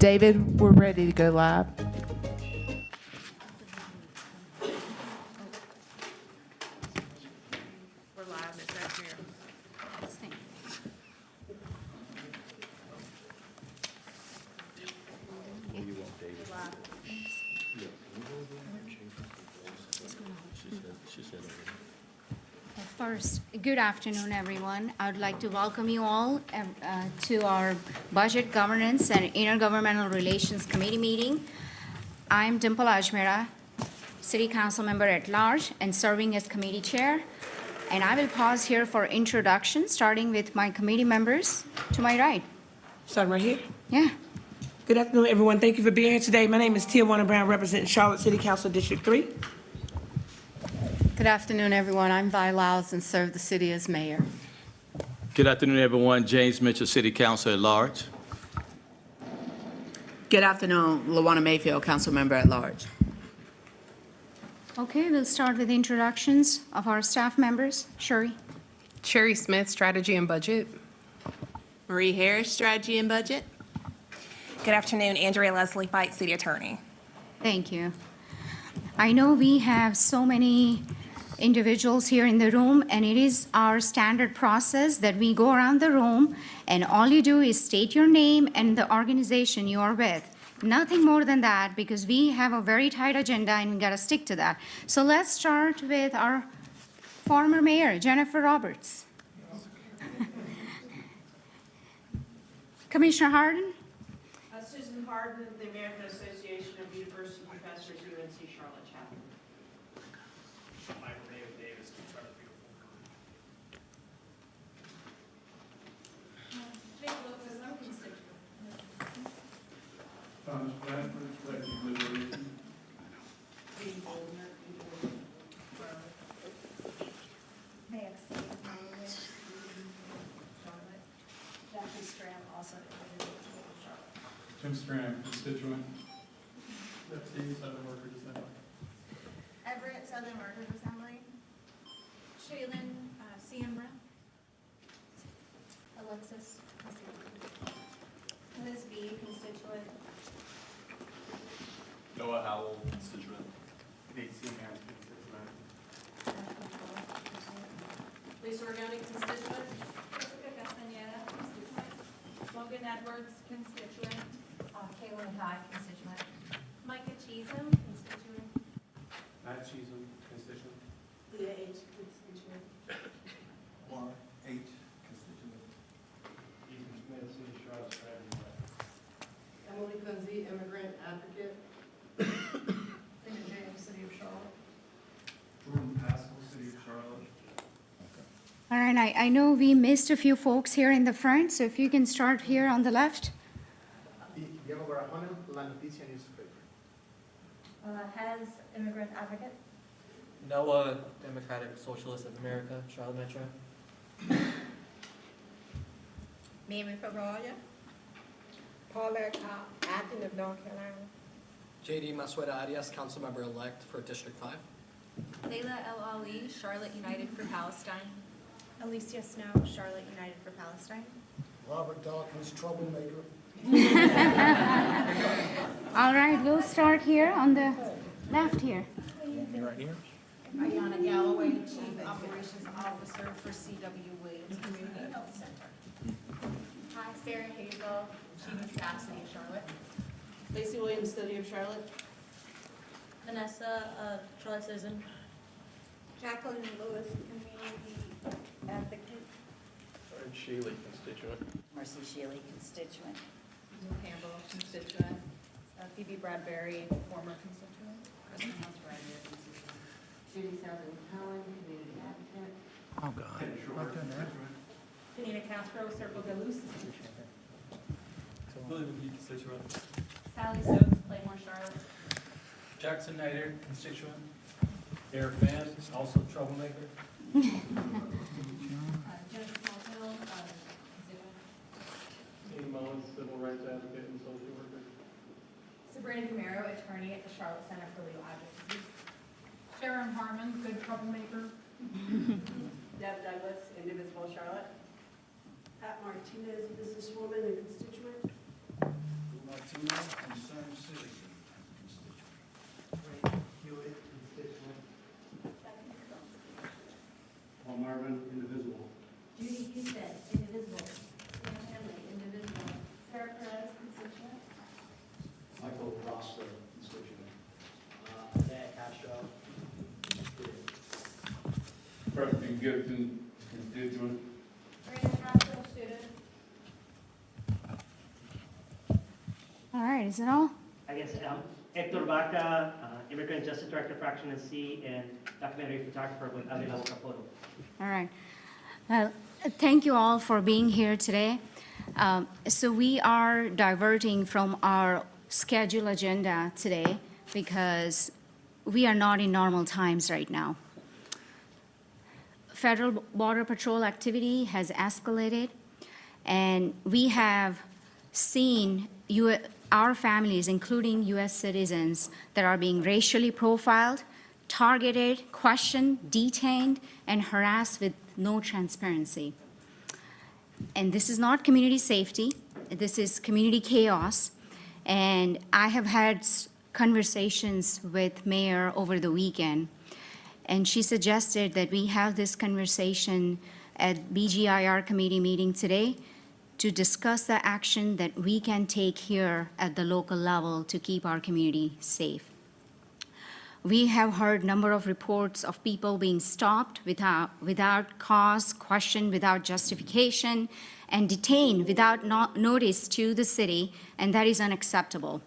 David, we're ready to go live. We're live, it's right here. First, good afternoon, everyone. I would like to welcome you all to our Budget Governance and Intergovernmental Relations Committee meeting. I'm Dimple Ajmera, City Council Member at Large and serving as Committee Chair. And I will pause here for introduction, starting with my committee members to my right. Starting right here. Yeah. Good afternoon, everyone. Thank you for being here today. My name is Tijuana Brown, representing Charlotte City Council District 3. Good afternoon, everyone. I'm Vi Lyles and serve the city as mayor. Good afternoon, everyone. James Mitchell, City Council at Large. Good afternoon, Lawana Mayfield, Council Member at Large. Okay, we'll start with introductions of our staff members. Shuri. Sherry Smith, Strategy and Budget. Marie Harris, Strategy and Budget. Good afternoon, Andrea Leslie Fight, City Attorney. Thank you. I know we have so many individuals here in the room, and it is our standard process that we go around the room and all you do is state your name and the organization you are with. Nothing more than that, because we have a very tight agenda and we gotta stick to that. So let's start with our former mayor, Jennifer Roberts. Commissioner Harden? Susan Harden, the American Association of University Professors, UNC Charlotte Chapel. Michael Davis, Charlotte Jake Lopez, I'm constituent. Thomas Bradford, Collective Liberation. Dean Goldner, Jackie Stram, also Charlotte. Jim Scram, constituent. Steve, Southern Workers Assembly. Everett, Southern Workers Assembly. Shaylin, CM Brown. Alexis, Liz B, constituent. Noah Howell, constituent. Nate Seaman, constituent. Lisa Orgoni, constituent. Jessica Castaneda, constituent. Logan Edwards, constituent. Kaylin High, constituent. Micah Cheatham, constituent. Matt Cheatham, constituent. Leah H, constituent. Laura H, constituent. Ethan Smith, City Charlotte Strategy. Emily Kunze, immigrant advocate. Linda James, City of Charlotte. Jordan Pascal, City of Charlotte. All right, I know we missed a few folks here in the front, so if you can start here on the left. Diego Barajona, La Noticia newspaper. Has immigrant advocate. Noah, Democratic Socialist of America, Charlotte Metro. Mimi Ferroya. Paulette Cobb, Athens of North Carolina. JD Masueta Arias, Council Member Elect for District 5. Layla El Ali, Charlotte United for Palestine. Alicia Snow, Charlotte United for Palestine. Robert Dawkins, troublemaker. All right, we'll start here on the left here. Right here. Ayanna Galloway, Chief Operations Officer for C.W. Williams Community Health Center. Hi, Sarah Hazel, Chief of Staff, City of Charlotte. Lacey Williams, City of Charlotte. Vanessa, Charlotte Citizen. Jacqueline Lewis, Community Advocate. Aaron Shealy, constituent. Marcy Shealy, constituent. Susan Campbell, constituent. Phoebe Bradbury, former constituent. Kristen House Ryder, constituent. Judy Southern Cohen, community advocate. Oh, God. Ken Shore, constituent. Janina Castro, Circle de Luz. Billy McGee, constituent. Sally Stokes, Playmore, Charlotte. Jackson Nider, constituent. Eric Van, also troublemaker. Jennifer Smallville, constituent. Ian Mullins, civil rights advocate and social worker. Sabrina Camaro, attorney at the Charlotte Center for Legal Advocacy. Sharon Harmon, good troublemaker. Deb Douglas, Indivisible Charlotte. Pat Martinez, businesswoman and constituent. Martinez, truck and give to constituents. All right, is it all? I guess Hector Vaca, Immigrant Justice Director, Fraction and C, and documentary photographer with Avila Capoto. All right. Well, thank you all for being here today. So we are diverting from our scheduled agenda today because we are not in normal times right now. Federal Border Patrol activity has escalated, and we have seen our families, including U.S. citizens, that are being racially profiled, targeted, questioned, detained, and harassed with no transparency. And this is not community safety, this is community chaos. And I have had conversations with Mayor over the weekend, and she suggested that we have this conversation at BGIR committee meeting today to discuss the action that we can take here at the local level to keep our community safe. We have heard a number of reports of people being stopped without cause, questioned without justification, and detained without notice to the city, and that is unacceptable.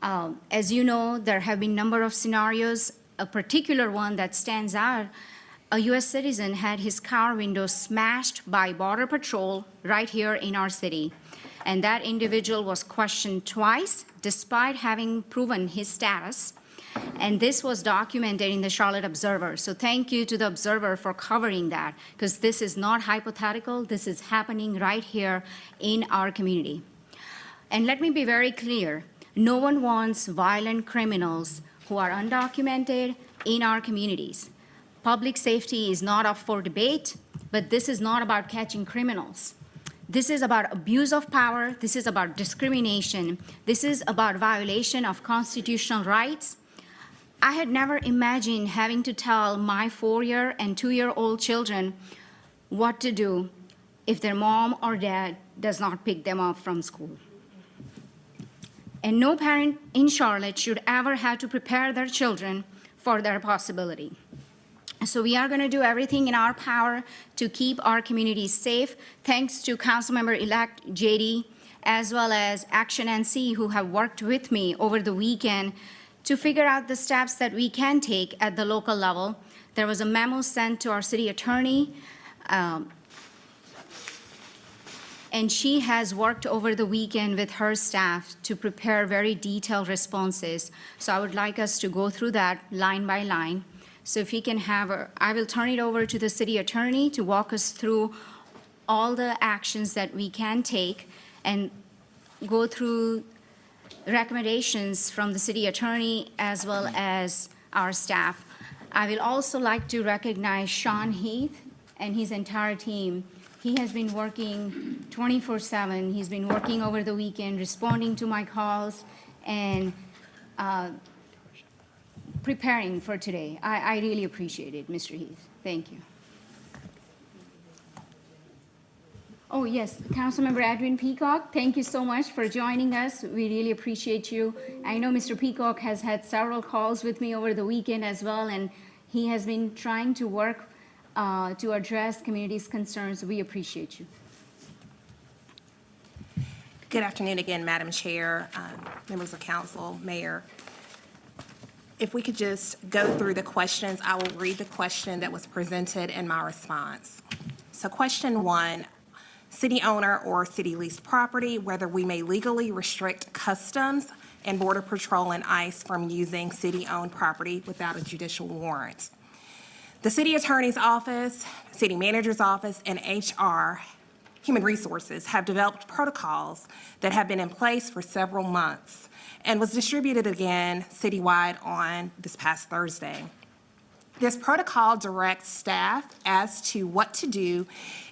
As you know, there have been a number of scenarios. A particular one that stands out, a U.S. citizen had his car window smashed by Border Patrol right here in our city. And that individual was questioned twice, despite having proven his status. And this was documented in the Charlotte Observer. So thank you to the Observer for covering that, because this is not hypothetical. This is happening right here in our community. And let me be very clear. No one wants violent criminals who are undocumented in our communities. Public safety is not up for debate, but this is not about catching criminals. This is about abuse of power. This is about discrimination. This is about violation of constitutional rights. I had never imagined having to tell my 4-year and 2-year-old children what to do if their mom or dad does not pick them up from school. And no parent in Charlotte should ever have to prepare their children for that possibility. So we are going to do everything in our power to keep our communities safe, thanks to Councilmember-elect JD, as well as Action NC, who have worked with me over the weekend to figure out the steps that we can take at the local level. There was a memo sent to our city attorney, and she has worked over the weekend with her staff to prepare very detailed responses. So I would like us to go through that line by line. So if you can I will turn it over to the city attorney to walk us through all the actions that we can take and go through recommendations from the city attorney as well as our staff. I will also like to recognize Sean Heath and his entire team. He has been working 24/7. He's been working over the weekend, responding to my calls, and preparing for today. I really appreciate it, Mr. Heath. Thank you. Oh, yes, Councilmember Edwin Peacock, thank you so much for joining us. We really appreciate you. I know Mr. Peacock has had several calls with me over the weekend as well, and he has been trying to work to address communities' concerns. We appreciate you. Good afternoon again, Madam Chair, members of council, Mayor. If we could just go through the questions, I will read the question that was presented in my response. So question 1, city owner or city leased property, whether we may legally restrict customs and Border Patrol and ICE from using city-owned property without a judicial warrant. The city attorney's office, city manager's office, and HR, Human Resources, have developed protocols that have been in place for several months and was distributed again citywide on this past Thursday. This protocol directs staff as to what to do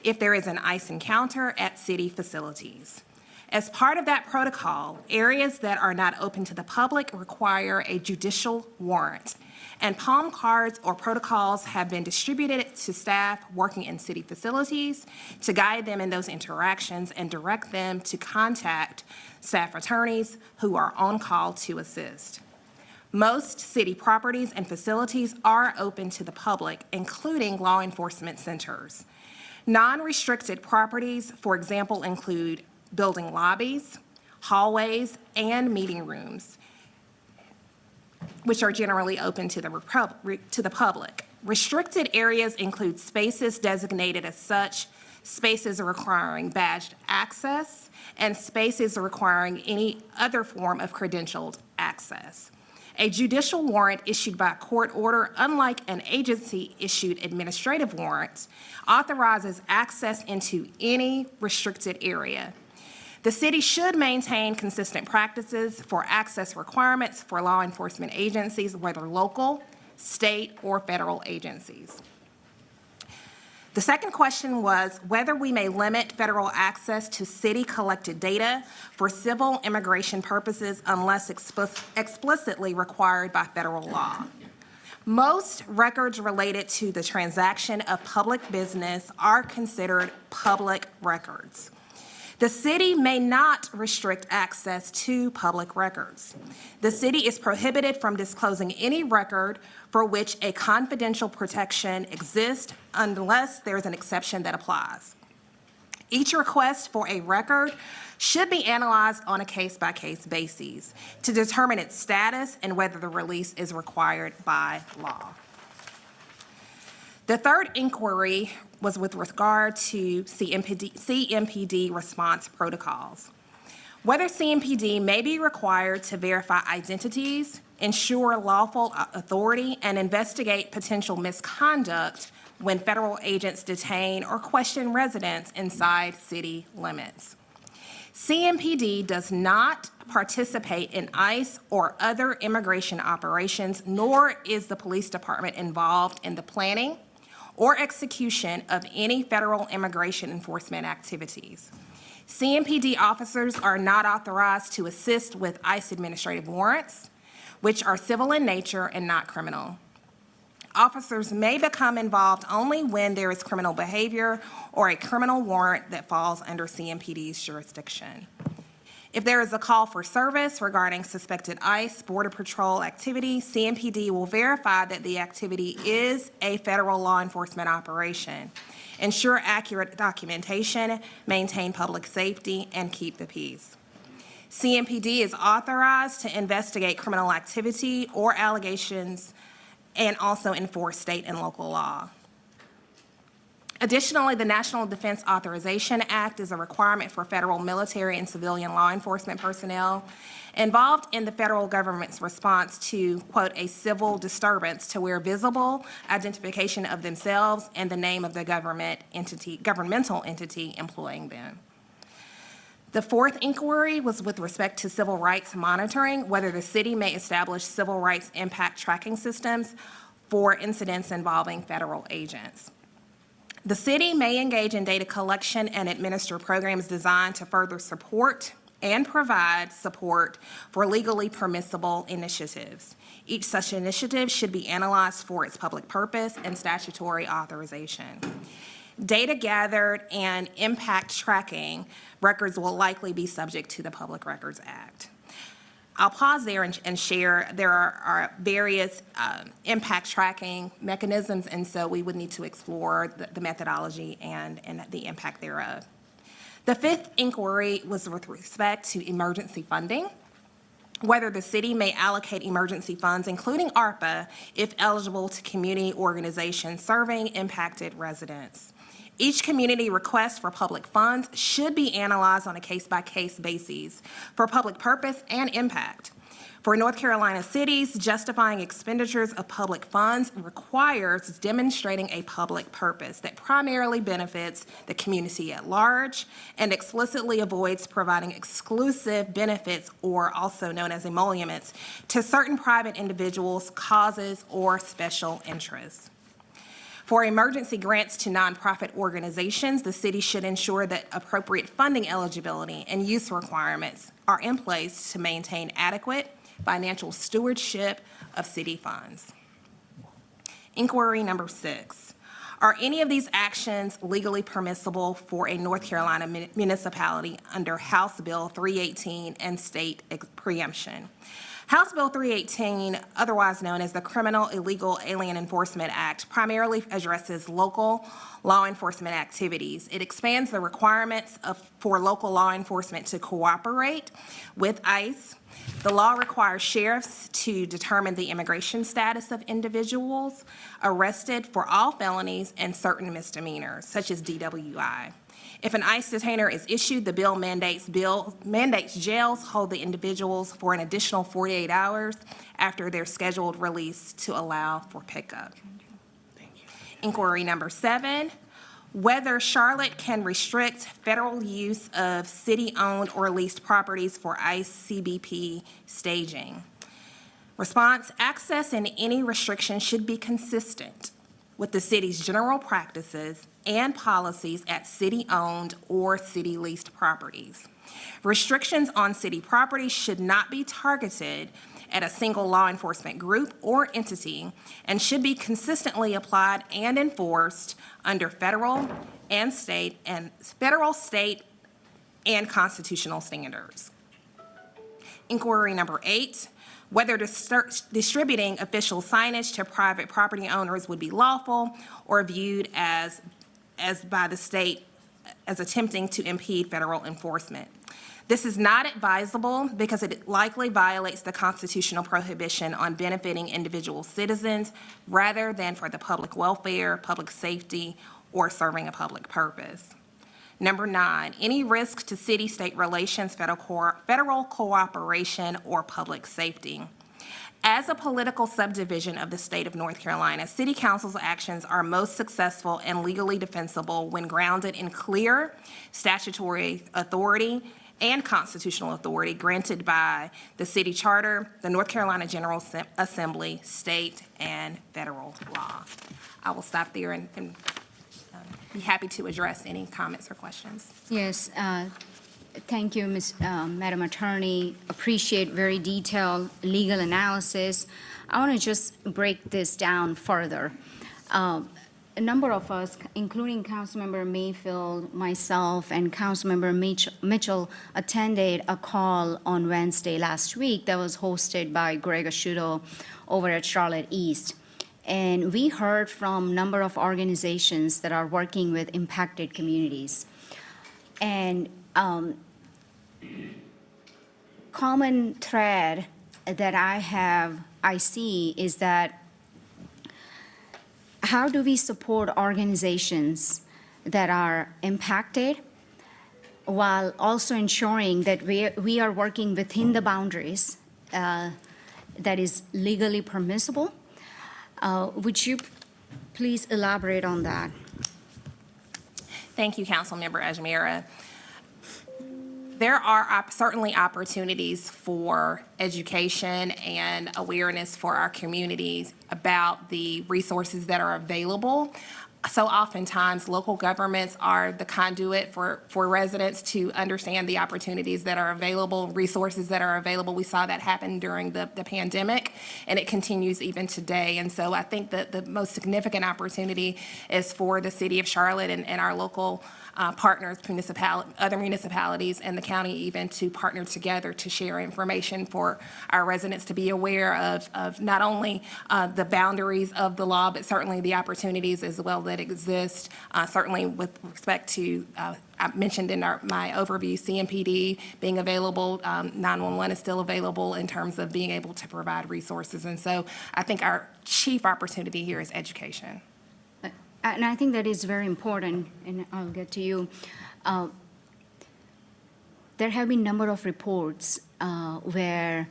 if there is an ICE encounter at city facilities. As part of that protocol, areas that are not open to the public require a judicial warrant, and palm cards or protocols have been distributed to staff working in city facilities to guide them in those interactions and direct them to contact staff attorneys who are on call to assist. Most city properties and facilities are open to the public, including law enforcement centers. Non-restricted properties, for example, include building lobbies, hallways, and meeting rooms, which are generally open to the public. Restricted areas include spaces designated as such, spaces requiring badged access, and spaces requiring any other form of credentialed access. A judicial warrant issued by a court order, unlike an agency-issued administrative warrant, authorizes access into any restricted area. The city should maintain consistent practices for access requirements for law enforcement agencies, whether local, state, or federal agencies. The second question was whether we may limit federal access to city-collected data for civil immigration purposes unless explicitly required by federal law. Most records related to the transaction of public business are considered public records. The city may not restrict access to public records. The city is prohibited from disclosing any record for which a confidential protection exists unless there's an exception that applies. Each request for a record should be analyzed on a case-by-case basis to determine its status and whether the release is required by law. The third inquiry was with regard to CMPD response protocols. Whether CMPD may be required to verify identities, ensure lawful authority, and investigate potential misconduct when federal agents detain or question residents inside city limits. CMPD does not participate in ICE or other immigration operations, nor is the police department involved in the planning or execution of any federal immigration enforcement activities. CMPD officers are not authorized to assist with ICE administrative warrants, which are civil in nature and not criminal. Officers may become involved only when there is criminal behavior or a criminal warrant that falls under CMPD's jurisdiction. If there is a call for service regarding suspected ICE Border Patrol activity, CMPD will verify that the activity is a federal law enforcement operation, ensure accurate documentation, maintain public safety, and keep the peace. CMPD is authorized to investigate criminal activity or allegations and also enforce state and local law. Additionally, the National Defense Authorization Act is a requirement for federal military and civilian law enforcement personnel involved in the federal government's response to, quote, a civil disturbance to where visible identification of themselves and the name of the governmental entity employing them. The fourth inquiry was with respect to civil rights monitoring, whether the city may establish civil rights impact tracking systems for incidents involving federal agents. The city may engage in data collection and administer programs designed to further support and provide support for legally permissible initiatives. Each such initiative should be analyzed for its public purpose and statutory authorization. Data gathered and impact tracking records will likely be subject to the Public Records Act. I'll pause there and share there are various impact tracking mechanisms, and so we would need to explore the methodology and the impact thereof. The fifth inquiry was with respect to emergency funding, whether the city may allocate emergency funds, including ARPA, if eligible to community organizations serving impacted residents. Each community request for public funds should be analyzed on a case-by-case basis for public purpose and impact. For North Carolina cities, justifying expenditures of public funds requires demonstrating a public purpose that primarily benefits the community at large and explicitly avoids providing exclusive benefits, or also known as emoluments, to certain private individuals, causes, or special interests. For emergency grants to nonprofit organizations, the city should ensure that appropriate funding eligibility and use requirements are in place to maintain adequate financial stewardship of city funds. Inquiry number 6. Are any of these actions legally permissible for a North Carolina municipality under House Bill 318 and state preemption? House Bill 318, otherwise known as the Criminal Illegal Alien Enforcement Act, primarily addresses local law enforcement activities. It expands the requirements for local law enforcement to cooperate with ICE. The law requires sheriffs to determine the immigration status of individuals arrested for all felonies and certain misdemeanors, such as DWI. If an ICE detainer is issued, the bill mandates jails hold the individuals for an additional 48 hours after their scheduled release to allow for pickup. Inquiry number 7, whether Charlotte can restrict federal use of city-owned or leased properties for ICE CBP staging. Response: access and any restriction should be consistent with the city's general practices and policies at city-owned or city-leased properties. Restrictions on city property should not be targeted at a single law enforcement group or entity and should be consistently applied and enforced under federal, state, and constitutional standards. Inquiry number 8, whether distributing official signage to private property owners would be lawful or viewed as by the state as attempting to impede federal enforcement. This is not advisable because it likely violates the constitutional prohibition on benefiting individual citizens rather than for the public welfare, public safety, or serving a public purpose. Number 9, any risk to city-state relations, federal cooperation, or public safety. As a political subdivision of the state of North Carolina, City Council's actions are most successful and legally defensible when grounded in clear statutory authority and constitutional authority granted by the city charter, the North Carolina General Assembly, state, and federal law. I will stop there and be happy to address any comments or questions. Yes, thank you, Madam Attorney. Appreciate very detailed legal analysis. I want to just break this down further. A number of us, including Councilmember Mayfield, myself, and Councilmember Mitchell, attended a call on Wednesday last week that was hosted by Greg Asciutto over at Charlotte East. And we heard from a number of organizations that are working with impacted communities. And common thread that I see is that how do we support organizations that are impacted while also ensuring that we are working within the boundaries that is legally permissible? Would you please elaborate on that? Thank you, Councilmember Ajmera. There are certainly opportunities for education and awareness for our communities about the resources that are available. So oftentimes, local governments are the conduit for residents to understand the opportunities that are available, resources that are available. We saw that happen during the pandemic, and it continues even today. And so I think that the most significant opportunity is for the city of Charlotte and our local partners, other municipalities, and the county even to partner together to share information for our residents to be aware of not only the boundaries of the law, but certainly the opportunities as well that exist, certainly with respect to, I mentioned in my overview, CMPD being available, 911 is still available in terms of being able to provide resources. And so I think our chief opportunity here is education. And I think that is very important, and I'll get to you. There have been a number of reports where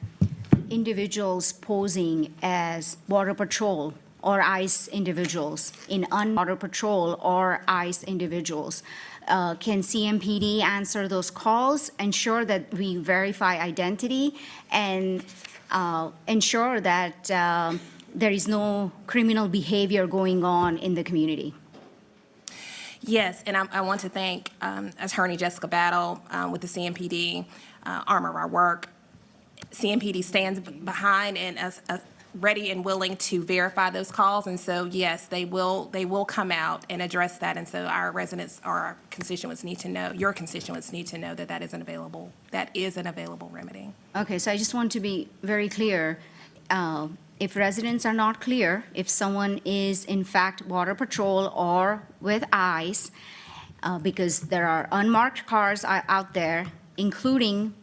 individuals posing as Border Patrol or ICE individuals in Border Patrol or ICE individuals. Can CMPD answer those calls, ensure that we verify identity, and ensure that there is no criminal behavior going on in the community? Yes, and I want to thank Attorney Jessica Battle with the CMPD, Armor Our Work. CMPD stands behind and ready and willing to verify those calls. And so, yes, they will come out and address that. And so our residents or our constituents need to know, your constituents need to know that that is an available remedy. Okay, so I just want to be very clear. If residents are not clear, if someone is in fact Border Patrol or with ICE, because there are unmarked cars out there, including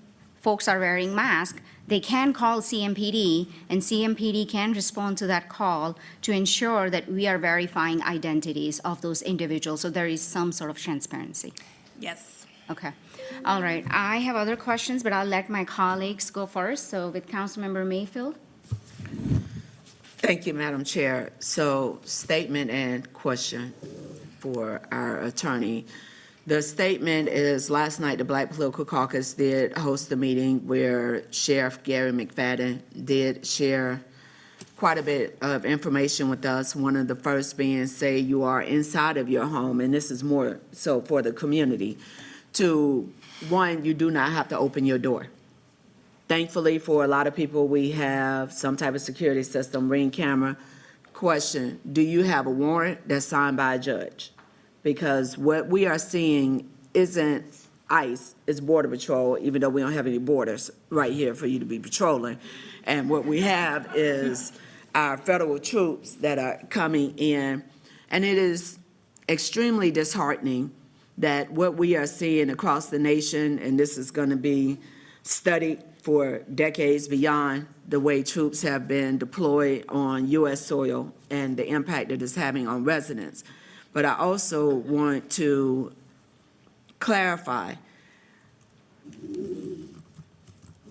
folks are wearing masks, they can call CMPD, and CMPD can respond to that call to ensure that we are verifying identities of those individuals, so there is some sort of transparency. Yes. Okay. All right. I have other questions, but I'll let my colleagues go first. So with Councilmember Mayfield. Thank you, Madam Chair. So statement and question for our attorney. The statement is, last night, the Black Political Caucus did host a meeting where Sheriff Gary McFadden did share quite a bit of information with us. One of the first being, say you are inside of your home, and this is more so for the community, to, one, you do not have to open your door. Thankfully, for a lot of people, we have some type of security system, Ring camera. Question, do you have a warrant that's signed by a judge? Because what we are seeing isn't ICE, it's Border Patrol, even though we don't have any borders right here for you to be patrolling. And what we have is our federal troops that are coming in. And it is extremely disheartening that what we are seeing across the nation, and this is going to be studied for decades beyond, the way troops have been deployed on U.S. soil and the impact it is having on residents. But I also want to clarify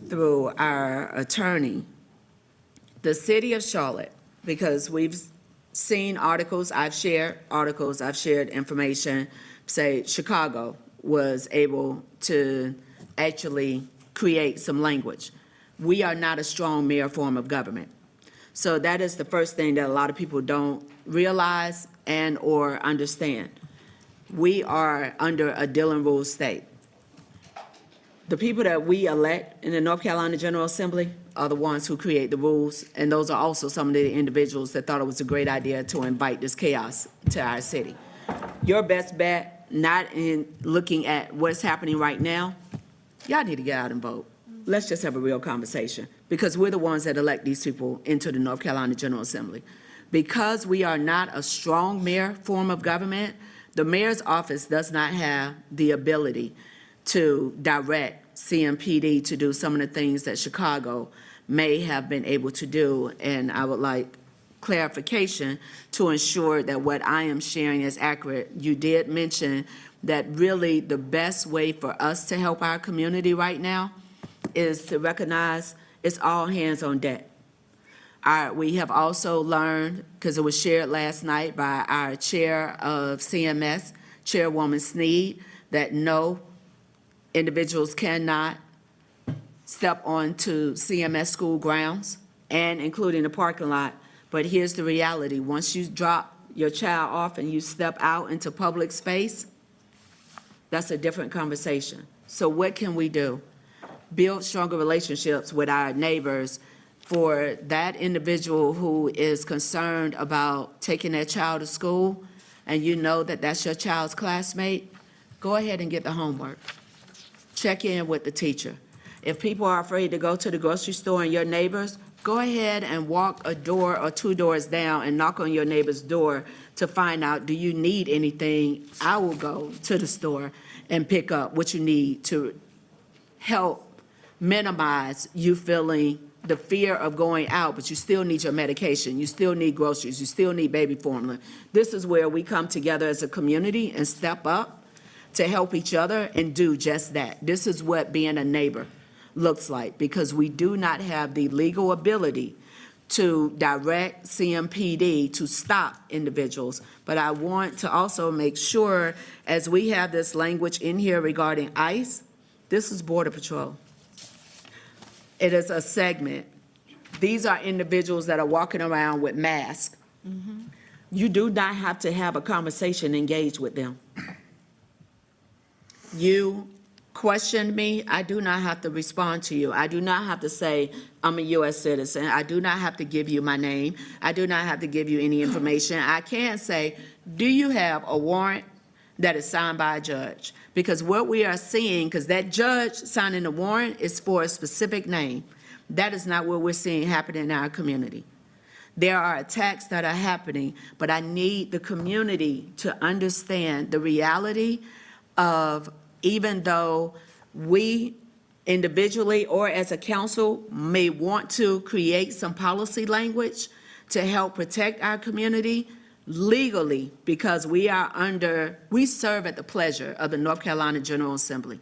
through our attorney, the city of Charlotte, because we've seen articles, I've shared information, say Chicago was able to actually create some language. We are not a strong mayor form of government. So that is the first thing that a lot of people don't realize and or understand. We are under a Dillon Rule state. The people that we elect in the North Carolina General Assembly are the ones who create the rules, and those are also some of the individuals that thought it was a great idea to invite this chaos to our city. Your best bet, not in looking at what's happening right now, y'all need to get out and vote. Let's just have a real conversation, because we're the ones that elect these people into the North Carolina General Assembly. Because we are not a strong mayor form of government, the mayor's office does not have the ability to direct CMPD to do some of the things that Chicago may have been able to do. And I would like clarification to ensure that what I am sharing is accurate. You did mention that really the best way for us to help our community right now is to recognize it's all hands on deck. We have also learned, because it was shared last night by our chair of CMS, Chairwoman Sneed, that no individuals cannot step onto CMS school grounds, and including the parking lot. But here's the reality. Once you drop your child off and you step out into public space, that's a different conversation. So what can we do? Build stronger relationships with our neighbors. For that individual who is concerned about taking their child to school, and you know that that's your child's classmate, go ahead and get the homework. Check in with the teacher. If people are afraid to go to the grocery store and your neighbors, go ahead and walk a door or two doors down and knock on your neighbor's door to find out, do you need anything? I will go to the store and pick up what you need to help minimize you feeling the fear of going out, but you still need your medication, you still need groceries, you still need baby formula. This is where we come together as a community and step up to help each other and do just that. This is what being a neighbor looks like, because we do not have the legal ability to direct CMPD to stop individuals. But I want to also make sure, as we have this language in here regarding ICE, this is Border Patrol. It is a segment. These are individuals that are walking around with masks. Mm-hmm. You do not have to have a conversation engaged with them. You question me, I do not have to respond to you. I do not have to say, I'm a U.S. citizen. I do not have to give you my name. I do not have to give you any information. I can say, do you have a warrant that is signed by a judge? Because what we are seeing, because that judge signing the warrant is for a specific name. That is not what we're seeing happen in our community. There are attacks that are happening, but I need the community to understand the reality of, even though we individually or as a council may want to create some policy language to help protect our community legally, because we serve at the pleasure of the North Carolina General Assembly.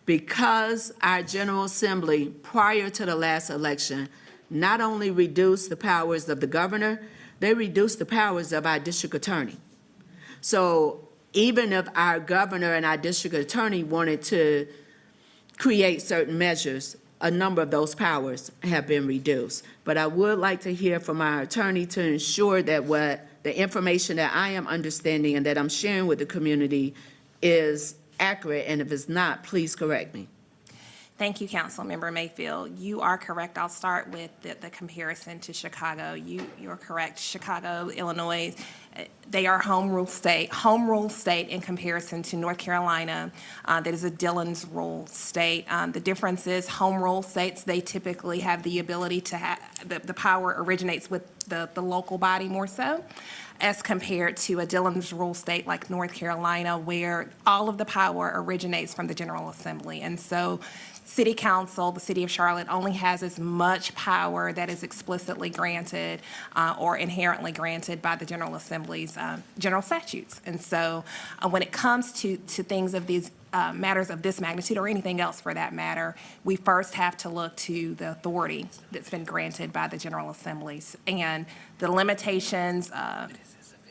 Because our General Assembly, prior to the last election, not only reduced the powers of the governor, they reduced the powers of our district attorney. So even if our governor and our district attorney wanted to create certain measures, a number of those powers have been reduced. But I would like to hear from our attorney to ensure that what the information that I am understanding and that I'm sharing with the community is accurate, and if it's not, please correct me. Thank you, Councilmember Mayfield. You are correct. I'll start with the comparison to Chicago. You're correct. Chicago, Illinois, they are home rule state in comparison to North Carolina. That is a Dillon's rule state. The difference is home rule states, they typically have the ability to have, the power originates with the local body more so, as compared to a Dillon's rule state like North Carolina, where all of the power originates from the General Assembly. And so City Council, the City of Charlotte, only has as much power that is explicitly granted or inherently granted by the General Assembly's general statutes. And so when it comes to things of these matters of this magnitude, or anything else for that matter, we first have to look to the authority that's been granted by the General Assemblies and the limitations,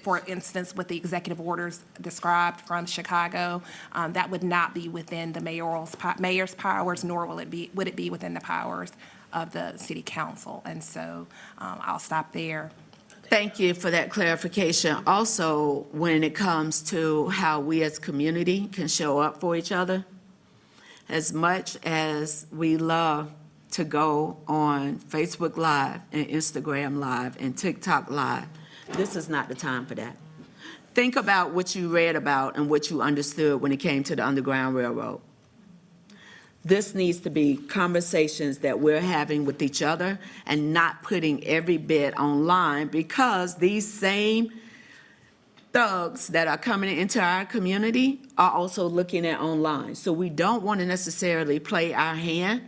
for instance, with the executive orders described from Chicago, that would not be within the mayor's powers, nor would it be within the powers of the City Council. And so I'll stop there. Thank you for that clarification. Also, when it comes to how we as community can show up for each other, as much as we love to go on Facebook Live and Instagram Live and TikTok Live, this is not the time for that. Think about what you read about and what you understood when it came to the Underground Railroad. This needs to be conversations that we're having with each other and not putting every bit online, because these same thugs that are coming into our community are also looking at online. So we don't want to necessarily play our hand,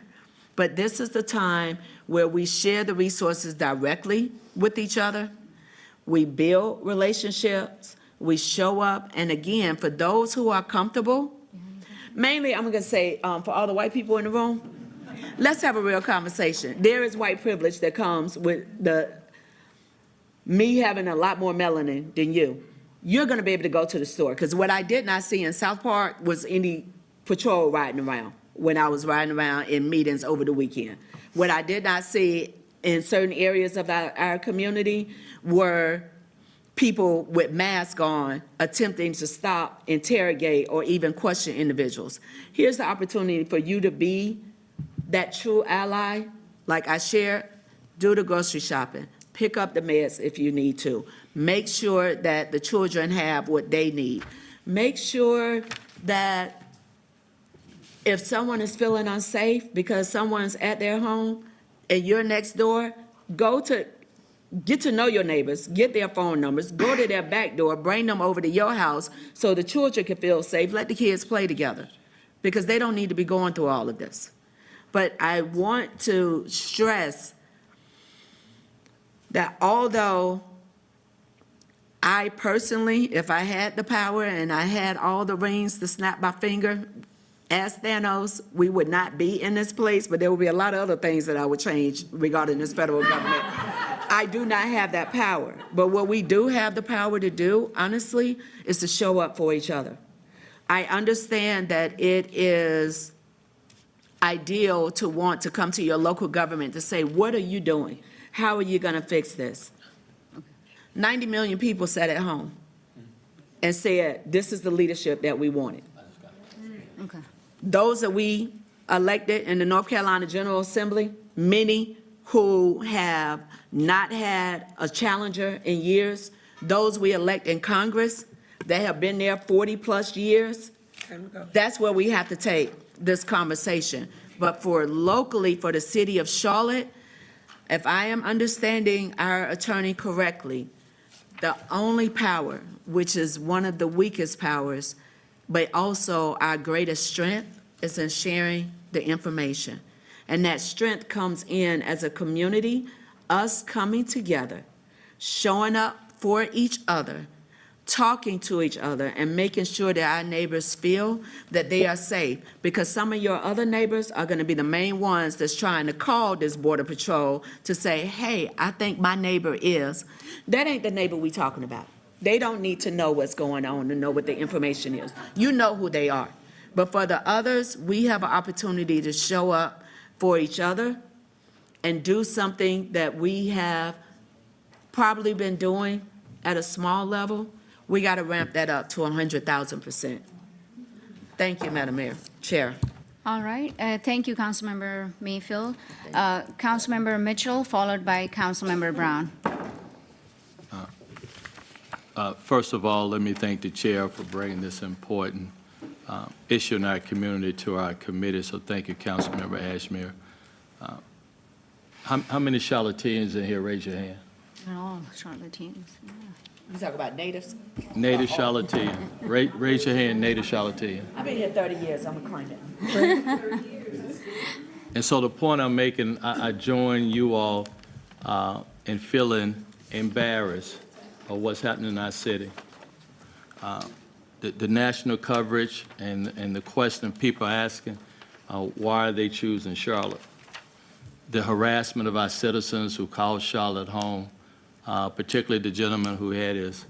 but this is the time where we share the resources directly with each other. We build relationships, we show up, and again, for those who are comfortable, mainly I'm gonna say for all the white people in the room, let's have a real conversation. There is white privilege that comes with me having a lot more melanin than you. You're gonna be able to go to the store, because what I did not see in South Park was any patrol riding around when I was riding around in meetings over the weekend. What I did not see in certain areas of our community were people with masks on attempting to stop, interrogate, or even question individuals. Here's the opportunity for you to be that true ally. Like I shared, do the grocery shopping, pick up the meds if you need to. Make sure that the children have what they need. Make sure that if someone is feeling unsafe because someone's at their home and you're next door, get to know your neighbors, get their phone numbers, go to their back door, bring them over to your house so the children can feel safe. Let the kids play together, because they don't need to be going through all of this. But I want to stress that although I personally, if I had the power and I had all the rings to snap my finger, as Thanos, we would not be in this place, but there would be a lot of other things that I would change regarding this federal government. I do not have that power. But what we do have the power to do, honestly, is to show up for each other. I understand that it is ideal to want to come to your local government to say, what are you doing? How are you going to fix this? 90 million people sat at home and said, this is the leadership that we wanted. Okay. those that we elected in the North Carolina General Assembly, many who have not had a challenger in years, those we elect in Congress that have been there 40-plus years, that's where we have to take this conversation. But for locally, for the city of Charlotte, if I am understanding our attorney correctly, the only power, which is one of the weakest powers, but also our greatest strength, is in sharing the information. And that strength comes in as a community, us coming together, showing up for each other, talking to each other, and making sure that our neighbors feel that they are safe. Because some of your other neighbors are going to be the main ones that's trying to call this Border Patrol to say, hey, I think my neighbor is. That ain't the neighbor we talking about. They don't need to know what's going on to know what the information is. You know who they are. But for the others, we have an opportunity to show up for each other and do something that we have probably been doing at a small level. We got to ramp that up to 100,000%. Thank you, Madam Mayor, Chair. All right, thank you, Councilmember Mayfield. Councilmember Mitchell, followed by Councilmember Brown. First of all, let me thank the chair for bringing this important issue in our community to our committee. So thank you, Councilmember Ashmere. How many Charlotteans in here? Raise your hand. Oh, Charlotteans. Yeah. You talk about natives? Native Charlottean. Raise your hand, native Charlottean. I've been here 30 years, I'm a claimant. And so the point I'm making, I join you all in feeling embarrassed of what's happening in our city. The national coverage and the question people are asking, why are they choosing Charlotte? The harassment of our citizens who call Charlotte home, particularly the gentleman who had his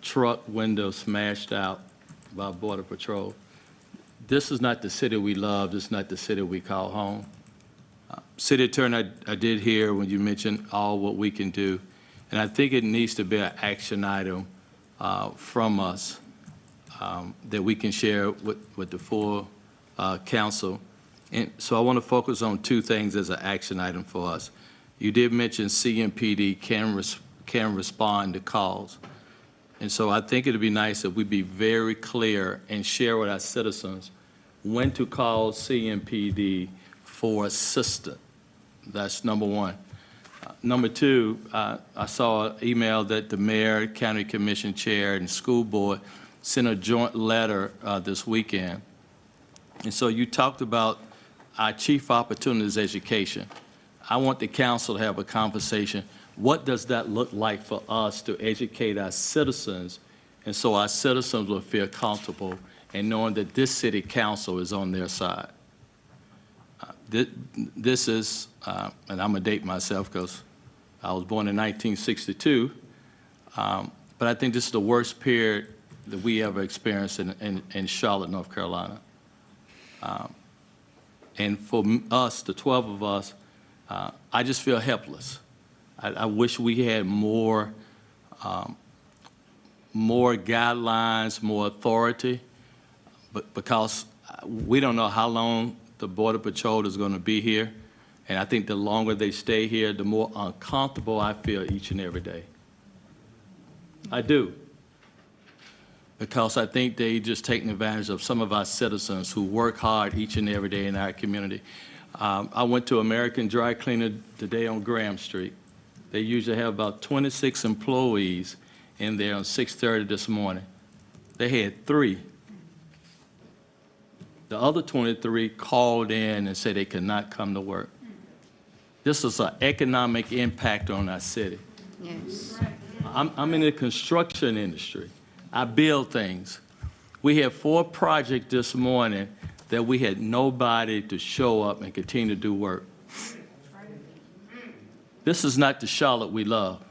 truck window smashed out by Border Patrol. This is not the city we love. This is not the city we call home. City Attorney, I did hear when you mentioned all what we can do, and I think it needs to be an action item from us that we can share with the full council. And so I want to focus on two things as an action item for us. You did mention CMPD can respond to calls. And so I think it'd be nice if we be very clear and share with our citizens when to call CMPD for assistance. That's number one. Number two, I saw an email that the mayor, county commission chair, and school board sent a joint letter this weekend. And so you talked about our chief opportunity is education. I want the council to have a conversation. What does that look like for us to educate our citizens, and so our citizens will feel comfortable in knowing that this city council is on their side? This is, and I'm going to date myself because I was born in 1962, but I think this is the worst period that we ever experienced in Charlotte, North Carolina. And for us, the 12 of us, I just feel helpless. I wish we had more guidelines, more authority, but because we don't know how long the Border Patrol is going to be here, and I think the longer they stay here, the more uncomfortable I feel each and every day. I do. Because I think they just taking advantage of some of our citizens who work hard each and every day in our community. I went to American Dry Cleaner today on Graham Street. They usually have about 26 employees in there on 6:30 this morning. They had 3. The other 23 called in and said they could not come to work. This is an economic impact on our city. Yes. I'm in the construction industry. I build things. We had 4 projects this morning that we had nobody to show up and continue to do work. This is not the Charlotte we love.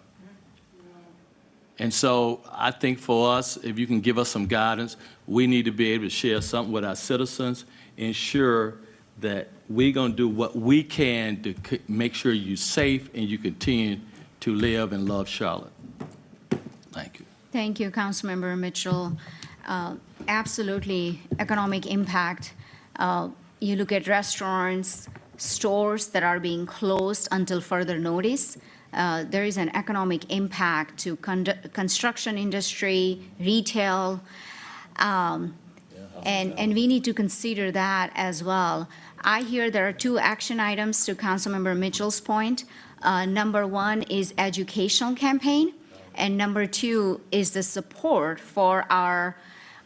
And so I think for us, if you can give us some guidance, we need to be able to share something with our citizens, ensure that we're going to do what we can to make sure you're safe and you continue to live and love Charlotte. Thank you. Thank you, Councilmember Mitchell. Absolutely, economic impact You look at restaurants, stores that are being closed until further notice. There is an economic impact to construction industry, retail, and we need to consider that as well. I hear there are 2 action items to Councilmember Mitchell's point. Number 1 is educational campaign, and number 2 is the support for our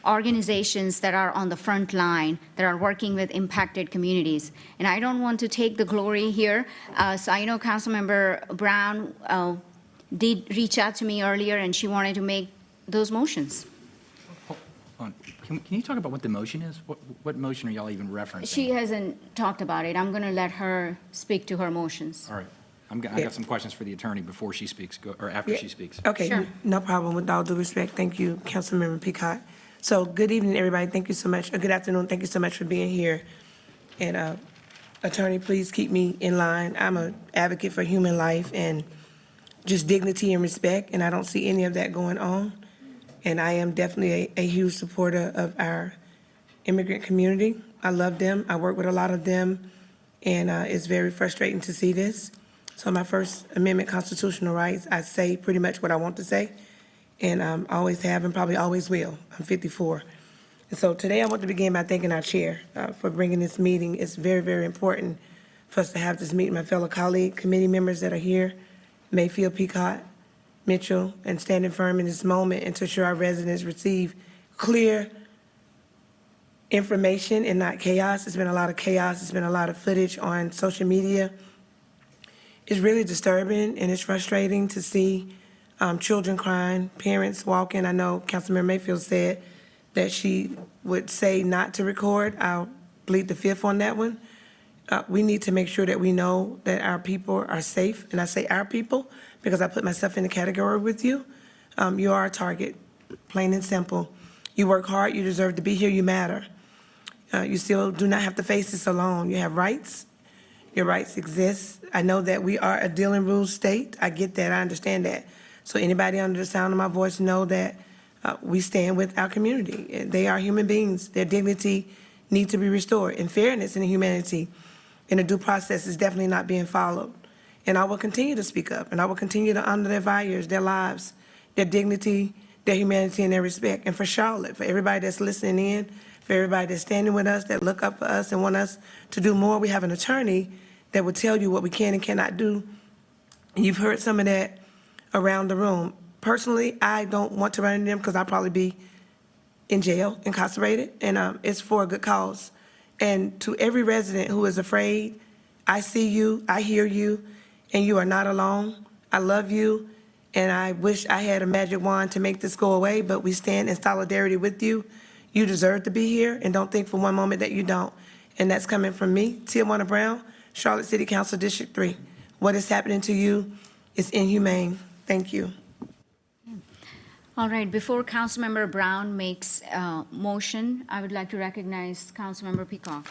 organizations that are on the front line, that are working with impacted communities. And I don't want to take the glory here. So I know Councilmember Brown did reach out to me earlier, and she wanted to make those motions. Hold on. Can you talk about what the motion is? What motion are y'all even referencing? She hasn't talked about it. I'm going to let her speak to her motions. All right. I got some questions for the attorney before she speaks, or after she speaks. Okay, Sure. no problem. With all due respect, thank you, Councilmember Peacock. So good evening, everybody. Thank you so much. Good afternoon. Thank you so much for being here. And attorney, please keep me in line. I'm an advocate for human life and just dignity and respect, and I don't see any of that going on. And I am definitely a huge supporter of our immigrant community. I love them. I work with a lot of them, and it's very frustrating to see this. So my First Amendment constitutional rights, I say pretty much what I want to say, and always have and probably always will. I'm 54. And so today I want to begin by thanking our chair for bringing this meeting. It's very, very important for us to have this meeting. My fellow colleague, committee members that are here, Mayfield, Peacock, Mitchell, and standing firm in this moment and to ensure our residents receive clear information and not chaos. There's been a lot of chaos. There's been a lot of footage on social media. It's really disturbing and it's frustrating to see children crying, parents walking. I know Councilmember Mayfield said that she would say not to record. I'll plead the fifth on that one. We need to make sure that we know that our people are safe, and I say our people because I put myself in the category with you. You are a target, plain and simple. You work hard, you deserve to be here, you matter. You still do not have to face this alone. You have rights. Your rights exist. I know that we are a deal and rules state. I get that, I understand that. So anybody under the sound of my voice know that we stand with our community. They are human beings. Their dignity needs to be restored. And fairness and humanity in a due process is definitely not being followed. And I will continue to speak up, and I will continue to honor their values, their lives, their dignity, their humanity, and their respect. And for Charlotte, for everybody that's listening in, for everybody that's standing with us, that look up for us and want us to do more, we have an attorney that will tell you what we can and cannot do. And you've heard some of that around the room. Personally, I don't want to run into them because I'll probably be in jail, incarcerated, and it's for a good cause. And to every resident who is afraid, I see you, I hear you, and you are not alone. I love you, and I wish I had a magic wand to make this go away, but we stand in solidarity with you. You deserve to be here, and don't think for one moment that you don't. And that's coming from me, Tijuana Brown, Charlotte City Council District 3. What is happening to you is inhumane. Thank you. All right, before Councilmember Brown makes a motion, I would like to recognize Councilmember Peacock.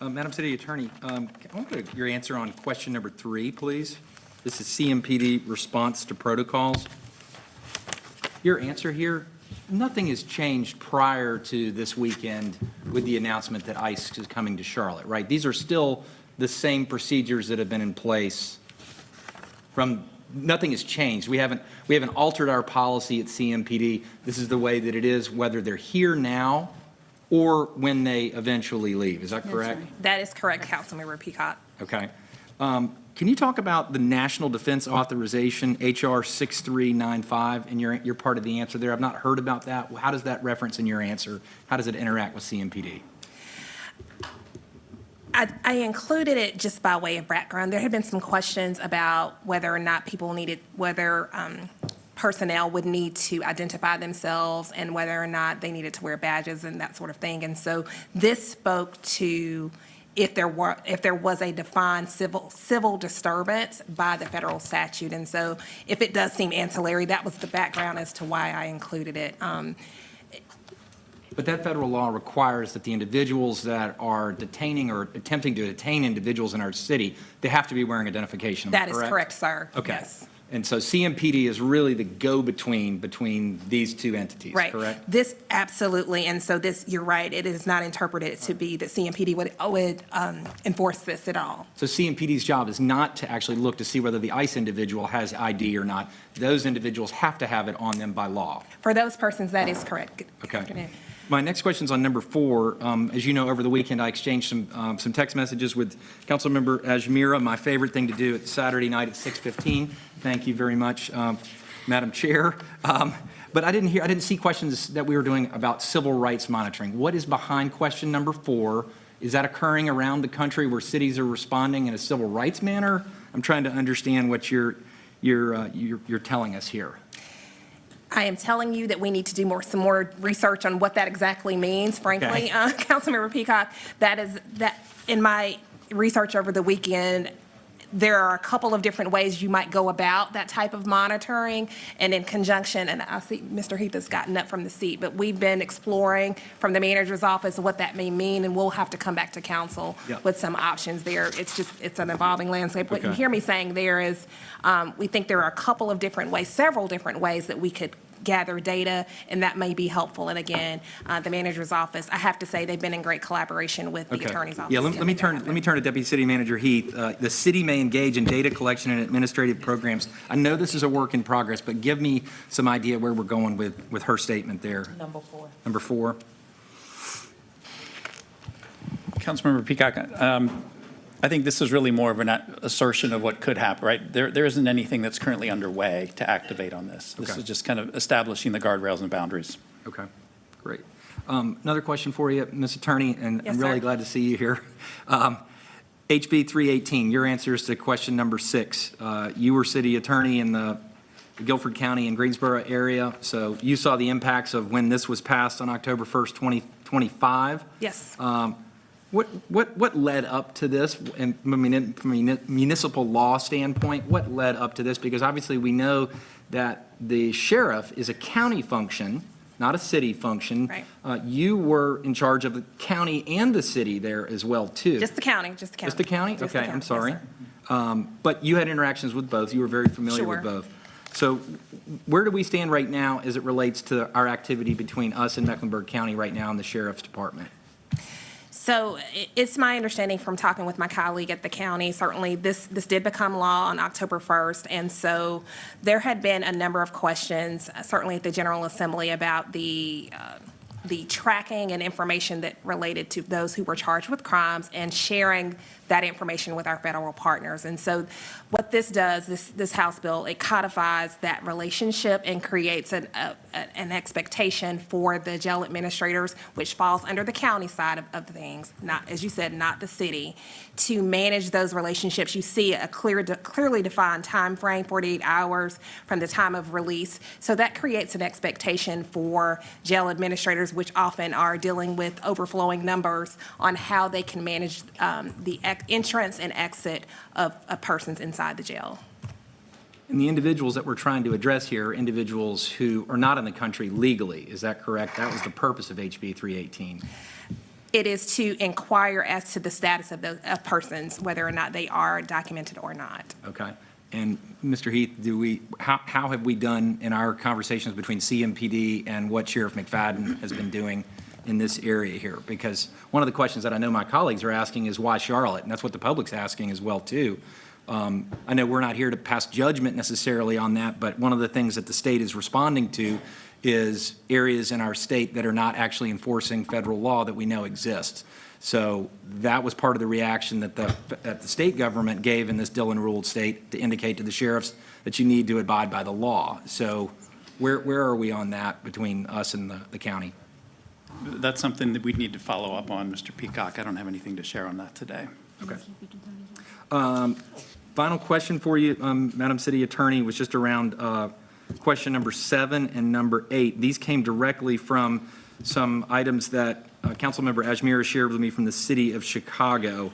Madam City Attorney, I want your answer on question number 3, please. This is CMPD response to protocols. Your answer here, nothing has changed prior to this weekend with the announcement that ICE is coming to Charlotte, right? These are still the same procedures that have been in place from. Nothing has changed. We haven't altered our policy at CMPD. This is the way that it is, whether they're here now or when they eventually leave. Is that correct? Right. That is correct, Councilmember Peacock. Okay. Can you talk about the National Defense Authorization, HR 6395, and your part of the answer there? I've not heard about that. How does that reference in your answer? How does it interact with CMPD? I included it just by way of background. There had been some questions about whether or not personnel would need to identify themselves and whether or not they needed to wear badges and that sort of thing. And so this spoke to if there was a defined civil disturbance by the federal statute. And so if it does seem ancillary, that was the background as to why I included it. But that federal law requires that the individuals that are detaining or attempting to detain individuals in our city, they have to be wearing identification. That is correct, sir. Okay. Yes. And so CMPD is really the go-between between these two entities, Right. correct? This, absolutely, and so this, you're right, it is not interpreted to be that CMPD would enforce this at all. So CMPD's job is not to actually look to see whether the ICE individual has ID or not. Those individuals have to have it on them by law. For those persons, that is correct. Good Okay. afternoon. My next question is on number 4. As you know, over the weekend, I exchanged some text messages with Councilmember Ajmira, my favorite thing to do at Saturday night at 6:15. Thank you very much, Madam Chair. But I didn't see questions that we were doing about civil rights monitoring. What is behind question number 4? Is that occurring around the country where cities are responding in a civil rights manner? I'm trying to understand what you're telling us here. I am telling you that we need to do some more research on what that exactly means, frankly. Okay. Councilmember Peacock, that in my research over the weekend, there are a couple of different ways you might go about that type of monitoring, and in conjunction, and I see Mr. Heath has gotten up from the seat, but we've been exploring from the manager's office what that may mean, and we'll have to come back to council Yep. with some options there. It's an evolving landscape. What you Okay. hear me saying there is, we think there are a couple of different ways, several different ways that we could gather data, and that may be helpful. And again, the manager's office, I have to say, they've been in great collaboration with the Okay. attorney's office. Yeah, let me turn to Deputy City Manager Heath. The city may engage in data collection and administrative programs. I know this is a work in progress, but give me some idea where we're going with her statement there. Number 4. Number 4. Councilmember Peacock, I think this is really more of an assertion of what could happen, right? There isn't anything that's currently underway to activate on this. This Okay. is just kind of establishing the guardrails and boundaries. Okay, great. Another question for you, Ms. Attorney, and Yes, I'm really sir. glad to see you here. HB 318, your answers to question number 6. You were city attorney in the Guilford County and Greensboro area, so you saw the impacts of when this was passed on October 1st, 2025. Yes. What led up to this, and from a municipal law standpoint, what led up to this? Because obviously we know that the sheriff is a county function, not a city function. Right. You were in charge of the county and the city there as well, too. Just the county, just the county. Just the county? Just the Okay, I'm county, sorry. yes, But you had interactions with both. You were very familiar with Sure. both. So where do we stand right now as it relates to our activity between us and Mecklenburg County right now in the sheriff's department? So it's my understanding from talking with my colleague at the county, certainly this did become law on October 1st. And so there had been a number of questions, certainly at the General Assembly, about the tracking and information that related to those who were charged with crimes and sharing that information with our federal partners. And so what this does, this House bill, it codifies that relationship and creates an expectation for the jail administrators, which falls under the county side of things, not, as you said, not the city, to manage those relationships. You see a clearly defined time frame, 48 hours from the time of release. So that creates an expectation for jail administrators, which often are dealing with overflowing numbers, on how they can manage the entrance and exit of persons inside the jail. And the individuals that we're trying to address here are individuals who are not in the country legally. Is that correct? That was the purpose of HB 318. It is to inquire as to the status of those persons, whether or not they are documented or not. Okay. And Mr. Heath, how have we done in our conversations between CMPD and what Sheriff McFadden has been doing in this area here? Because one of the questions that I know my colleagues are asking is why Charlotte? And that's what the public's asking as well, too. I know we're not here to pass judgment necessarily on that, but one of the things that the state is responding to is areas in our state that are not actually enforcing federal law that we know exists. So that was part of the reaction that the state government gave in this Dillon-ruled state to indicate to the sheriffs that you need to abide by the law. So where are we on that between us and the county? That's something that we'd need to follow up on, Mr. Peacock. I don't have anything to share on that today. Okay. Final question for you, Madam City Attorney, was just around question number 7 and number 8. These came directly from some items that Councilmember Ajmira shared with me from the city of Chicago.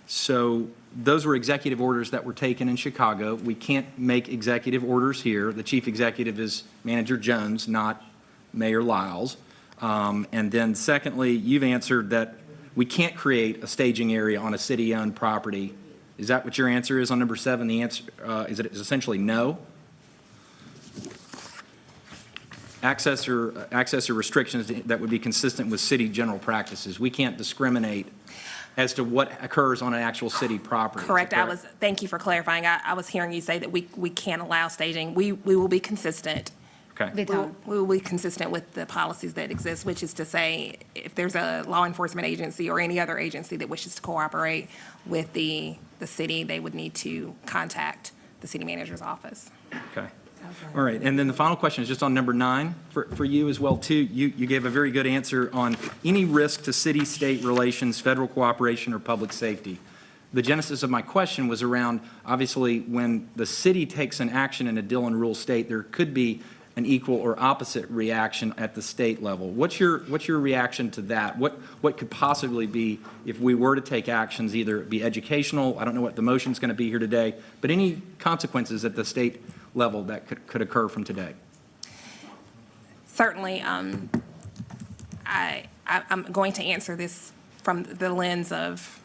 So those were executive orders that were taken in Chicago. We can't make executive orders here. The chief executive is Manager Jones, not Mayor Lyles. And then secondly, you've answered that we can't create a staging area on a city-owned property Is that what your answer is on number 7? The answer is essentially no? Access or restrictions that would be consistent with city general practices. We can't discriminate as to what occurs on an actual city property. Correct. Thank you for clarifying. I was hearing you say that we can't allow staging. We will be consistent. Okay. We will be consistent with the policies that exist, which is to say, if there's a law enforcement agency or any other agency that wishes to cooperate with the city, they would need to contact the city manager's office. Okay. All right, and then the final question is just on number 9 for you as well, too. You gave a very good answer on any risk to city-state relations, federal cooperation, or public safety. The genesis of my question was around, obviously, when the city takes an action in a Dillon Rule state, there could be an equal or opposite reaction at the state level. What's your reaction to that? What could possibly be, if we were to take actions, either be educational, I don't know what the motion's going to be here today, but any consequences at the state level that could occur from today? Certainly, I'm going to answer this from the lens of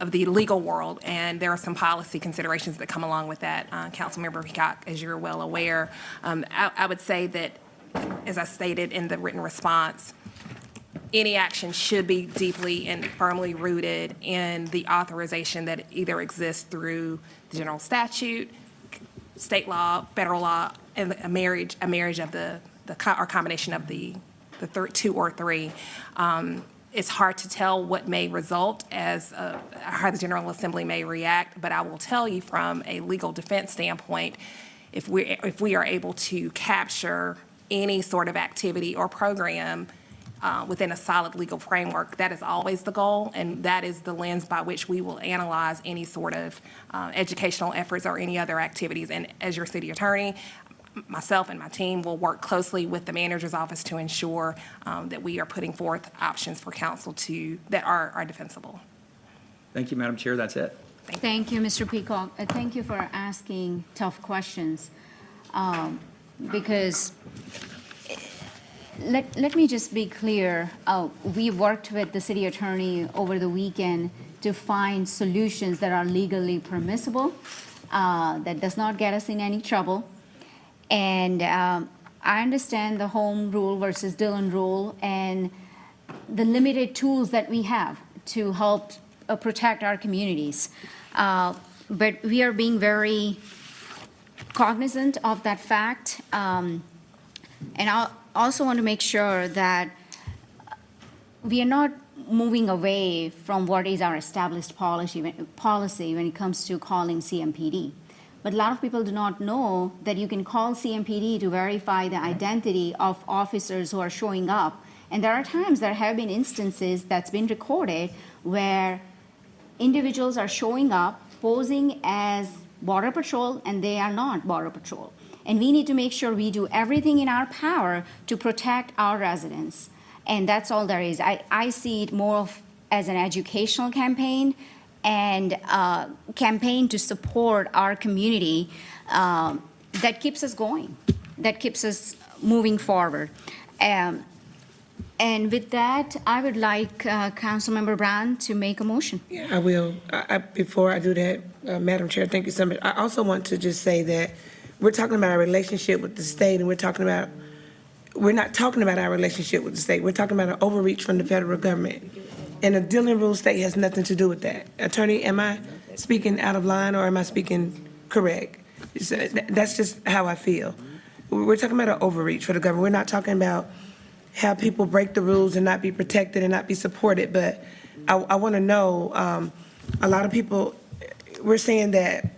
the legal world, and there are some policy considerations that come along with that. Councilmember Peacock, as you're well aware, I would say that, as I stated in the written response, any action should be deeply and firmly rooted in the authorization that either exists through the general statute, state law, federal law, and a marriage of the or combination of the two or three. It's hard to tell what may result as how the General Assembly may react, but I will tell you from a legal defense standpoint, if we are able to capture any sort of activity or program within a solid legal framework, that is always the goal, and that is the lens by which we will analyze any sort of educational efforts or any other activities. And as your city attorney, myself and my team will work closely with the manager's office to ensure that we are putting forth options for council that are defensible. Thank you, Madam Chair. That's it. Thank you, Mr. Peacock. Thank you for asking tough questions. Because let me just be clear. We worked with the city attorney over the weekend to find solutions that are legally permissible, that does not get us in any trouble. And I understand the home rule versus Dillon rule and the limited tools that we have to help protect our communities. But we are being very cognizant of that fact. And I also want to make sure that we are not moving away from what is our established policy when it comes to calling CMPD. But a lot of people do not know that you can call CMPD to verify the identity of officers who are showing up. And there are times there have been instances that's been recorded where individuals are showing up, posing as Border Patrol, and they are not Border Patrol. And we need to make sure we do everything in our power to protect our residents. And that's all there is. I see it more as an educational campaign and campaign to support our community that keeps us going, that keeps us moving forward. And with that, I would like Councilmember Brown to make a motion. Yeah, I will. Before I do that, Madam Chair, thank you so much. I also want to just say that we're talking about our relationship with the state, and we're not talking about our relationship with the state. We're talking about an overreach from the federal government. And the Dillon Rule state has nothing to do with that. Attorney, am I speaking out of line or am I speaking correct? That's just how I feel. We're talking about an overreach for the government. We're not talking about how people break the rules and not be protected and not be supported. But I want to know, a lot of people, we're saying that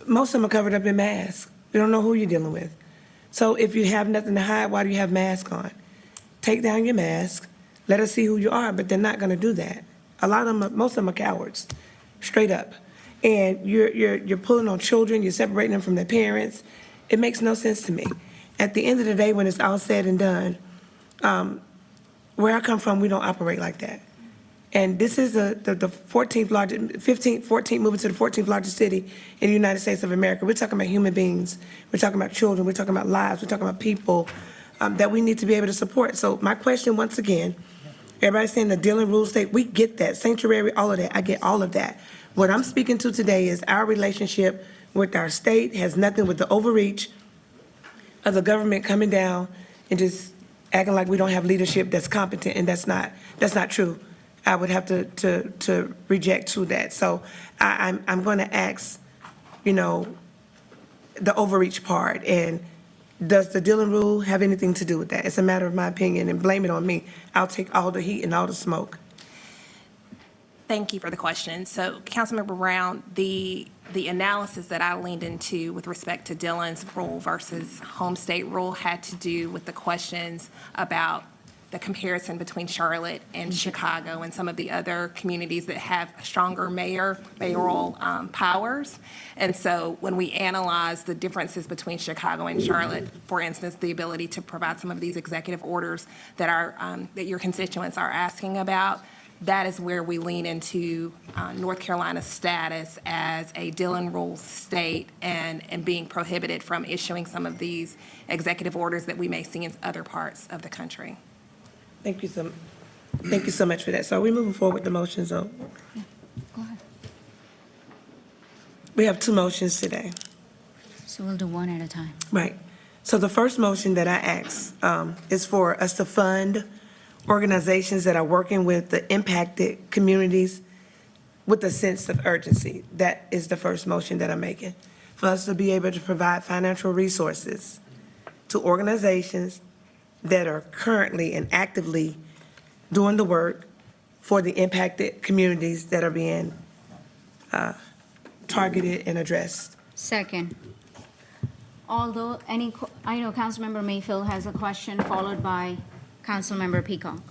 most of them are covered up in masks. We don't know who you're dealing with. So if you have nothing to hide, why do you have masks on? Take down your mask. Let us see who you are, but they're not going to do that. Most of them are cowards, straight up. And you're pulling on children, you're separating them from their parents. It makes no sense to me. At the end of the day, when it's all said and done, where I come from, we don't operate like that. And this is the 14th largest, 14th, moving to the 14th largest city in the United States of America. We're talking about human beings. We're talking about children. We're talking about lives. We're talking about people that we need to be able to support. So my question, once again, Everybody's saying the Dillon Rule State, we get that, sanctuary, all of that, I get all of that. What I'm speaking to today is our relationship with our state has nothing with the overreach of the government coming down and just acting like we don't have leadership that's competent, and that's not true. I would have to reject to that. So I'm going to ask, you know, the overreach part, and does the Dillon Rule have anything to do with that? It's a matter of my opinion, and blame it on me. I'll take all the heat and all the smoke. Thank you for the question. So, Councilmember Brown, the analysis that I leaned into with respect to Dillon's rule versus home state rule had to do with the questions about the comparison between Charlotte and Chicago and some of the other communities that have stronger mayoral powers. And so when we analyze the differences between Chicago and Charlotte, for instance, the ability to provide some of these executive orders that that your constituents are asking about, that is where we lean into North Carolina's status as a Dillon Rule state and being prohibited from issuing some of these executive orders that we may see in other parts of the country. Thank you so much for that. So are we moving forward with the motions? Go ahead. We have two motions today. So we'll do one at a time. Right. So the first motion that I ask is for us to fund organizations that are working with the impacted communities with a sense of urgency. That is the first motion that I'm making. For us to be able to provide financial resources to organizations that are currently and actively doing the work for the impacted communities that are being targeted and addressed. Second. Although I know Councilmember Mayfield has a question, followed by Councilmember Peacock.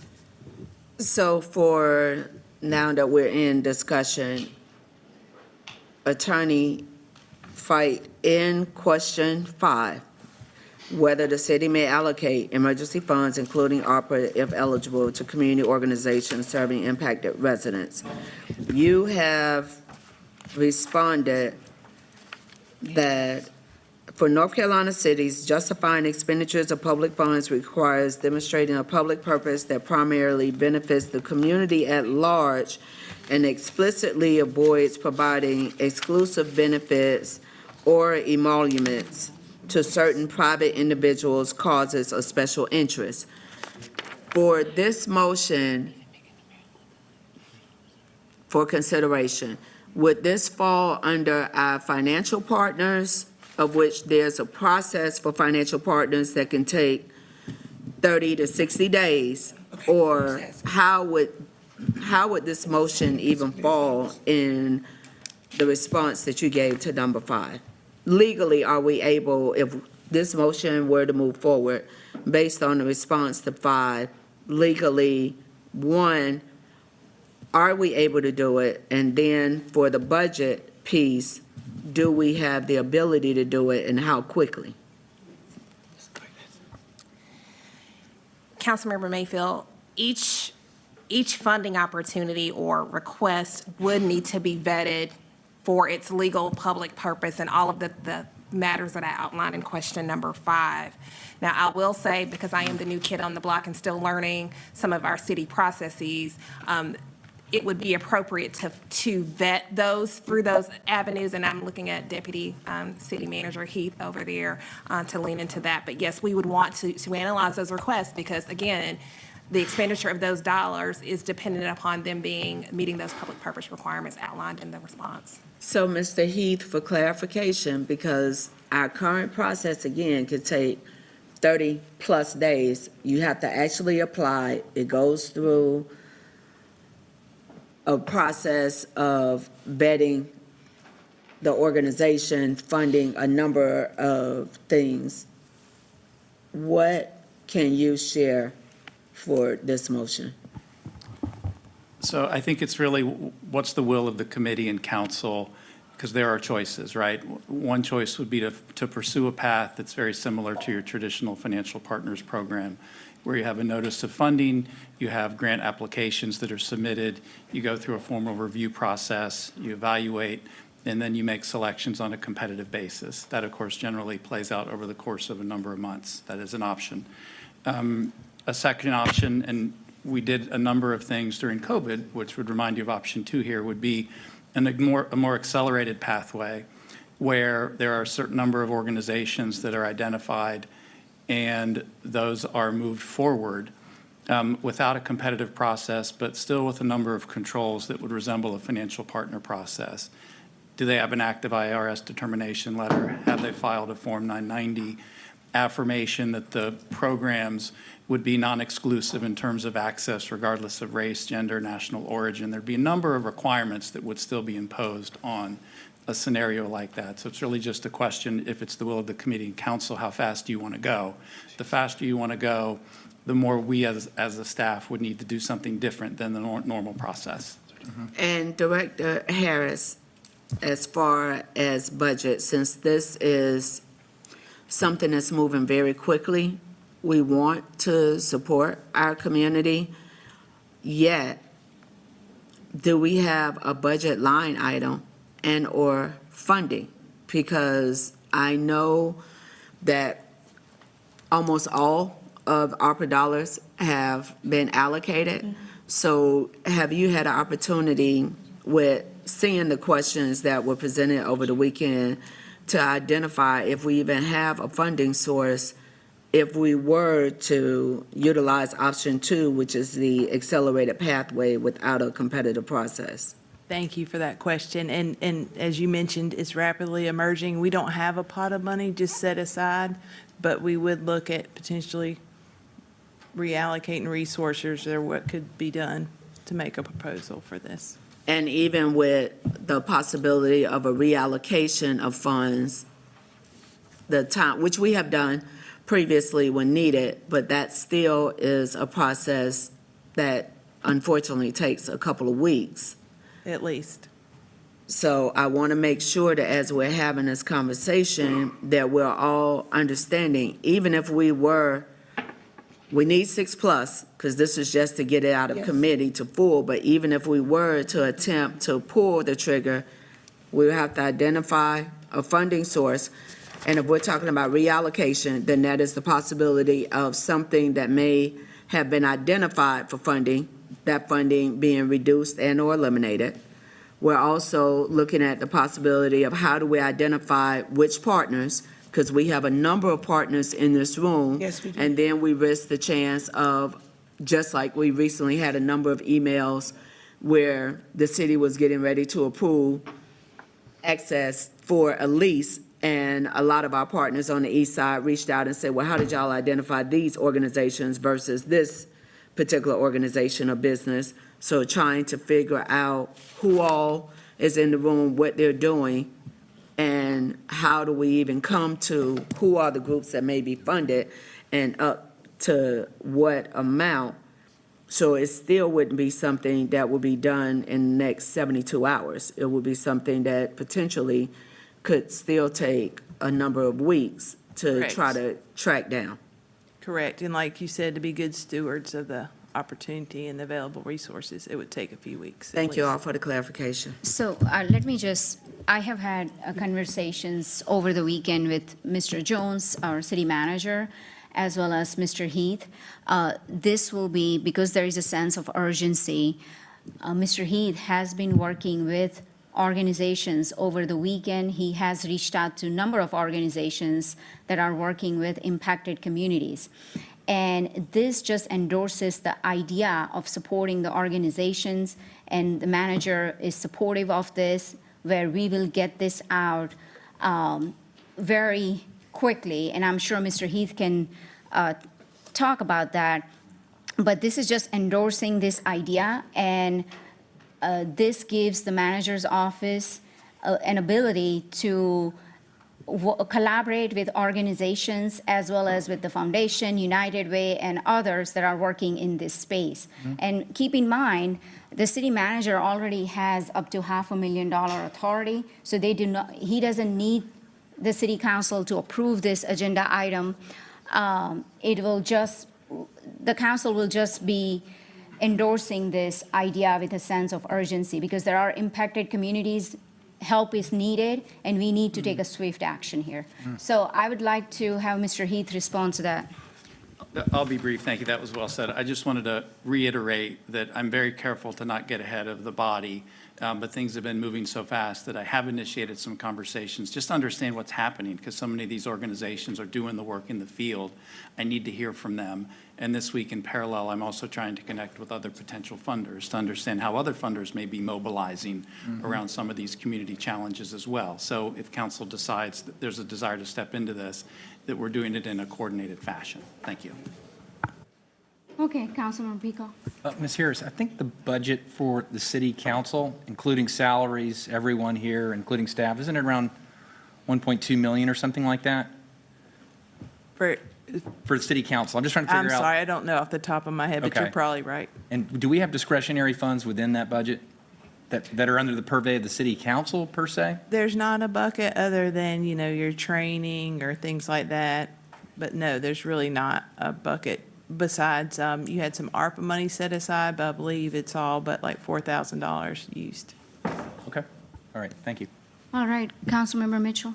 So for now that we're in discussion, Attorney Fight, in question 5, whether the city may allocate emergency funds, including ARPA, if eligible, to community organizations serving impacted residents. You have responded that for North Carolina cities, justifying expenditures of public funds requires demonstrating a public purpose that primarily benefits the community at large and explicitly avoids providing exclusive benefits or emoluments to certain private individuals, causes, or special interests. For this motion for consideration, would this fall under our financial partners, of which there's a process for financial partners that can take 30 to 60 days? Or how would this motion even fall in the response that you gave to number 5? Legally, are we able, if this motion were to move forward based on the response to 5, legally, 1, are we able to do it? And then for the budget piece, do we have the ability to do it, and how quickly? Councilmember Mayfield, each funding opportunity or request would need to be vetted for its legal public purpose and all of the matters that I outlined in question number 5. Now, I will say, because I am the new kid on the block and still learning some of our city processes, it would be appropriate to vet those through those avenues, and I'm looking at Deputy City Manager Heath over there to lean into that. But yes, we would want to analyze those requests because, again, the expenditure of those dollars is dependent upon them meeting those public purpose requirements outlined in the response. So, Mr. Heath, for clarification, because our current process, again, could take 30-plus days. You have to actually apply. It goes through a process of vetting the organization, funding a number of things. What can you share for this motion? So I think it's really what's the will of the committee and council, because there are choices, right? One choice would be to pursue a path that's very similar to your traditional financial partners program, where you have a notice of funding, you have grant applications that are submitted, you go through a formal review process, you evaluate, and then you make selections on a competitive basis. That, of course, generally plays out over the course of a number of months. That is an option. A second option, and we did a number of things during COVID, which would remind you of option 2 here, would be a more accelerated pathway where there are a certain number of organizations that are identified and those are moved forward without a competitive process, but still with a number of controls that would resemble a financial partner process. Do they have an active IRS determination letter? Have they filed a Form 990? Affirmation that the programs would be non-exclusive in terms of access regardless of race, gender, national origin. There'd be a number of requirements that would still be imposed on a scenario like that. So it's really just a question, if it's the will of the committee and council, how fast do you want to go? The faster you want to go, the more we as a staff would need to do something different than the normal process. And Director Harris, as far as budget, since this is something that's moving very quickly, we want to support our community, yet do we have a budget line item and/or funding? Because I know that almost all of ARPA dollars have been allocated. So have you had an opportunity with seeing the questions that were presented over the weekend to identify if we even have a funding source if we were to utilize option 2, which is the accelerated pathway without a competitive process? Thank you for that question. And as you mentioned, it's rapidly emerging. We don't have a pot of money just set aside, but we would look at potentially reallocating resources or what could be done to make a proposal for this. And even with the possibility of a reallocation of funds, the time, which we have done previously when needed, but that still is a process that unfortunately takes a couple of weeks. At least. So I want to make sure that as we're having this conversation, that we're all understanding, even if we need 6+, because this is just to get it out of committee to full, but even if we were to attempt to pull the trigger, we would have to identify a funding source. And if we're talking about reallocation, then that is the possibility of something that may have been identified for funding, that funding being reduced and or eliminated. We're also looking at the possibility of how do we identify which partners, because we have a number of partners in this room. Yes, we do. And then we risk the chance of, just like we recently had a number of emails where the city was getting ready to approve access for a lease, and a lot of our partners on the east side reached out and said, well, how did y'all identify these organizations versus this particular organization or business? So trying to figure out who all is in the room, what they're doing, and how do we even come to who are the groups that may be funded and up to what amount. So it still wouldn't be something that will be done in the next 72 hours. It would be something that potentially could still take a number of weeks to Correct. try to track down. Correct. And like you said, to be good stewards of the opportunity and the available resources, it would take a few weeks. Thank you all for the clarification. So let me just, I have had conversations over the weekend with Mr. Jones, our city manager, as well as Mr. Heath. This will be, because there is a sense of urgency, Mr. Heath has been working with organizations over the weekend. He has reached out to a number of organizations that are working with impacted communities. And this just endorses the idea of supporting the organizations, and the manager is supportive of this, where we will get this out very quickly, and I'm sure Mr. Heath can talk about that. But this is just endorsing this idea, and this gives the manager's office an ability to collaborate with organizations as well as with the foundation, United Way, and others that are working in this space. And keep in mind, the city manager already has up to $500,000 authority, so he doesn't need the city council to approve this agenda item. The council will just be endorsing this idea with a sense of urgency, because there are impacted communities. Help is needed, and we need to take a swift action here. So I would like to have Mr. Heath respond to that. I'll be brief, thank you, that was well said. I just wanted to reiterate that I'm very careful to not get ahead of the body, but things have been moving so fast that I have initiated some conversations, just to understand what's happening, because so many of these organizations are doing the work in the field. I need to hear from them. And this week, in parallel, I'm also trying to connect with other potential funders to understand how other funders may be mobilizing around some of these community challenges as well. So if council decides that there's a desire to step into this, that we're doing it in a coordinated fashion. Thank you. Okay, Councilmember Pico. Ms. Harris, I think the budget for the city council, including salaries, everyone here, including staff, isn't it around 1.2 million or something like that For, for the city council? I'm just trying to I'm figure out. sorry, I don't know off the top of my head, but you're Okay. probably right. And do we have discretionary funds within that budget that are under the purvey of the city council per se? There's not a bucket other than, your training or things like that. But no, there's really not a bucket. Besides, you had some ARPA money set aside, but I believe it's all but like $4,000 used. Okay. All right. Thank you. All right, Councilmember Mitchell.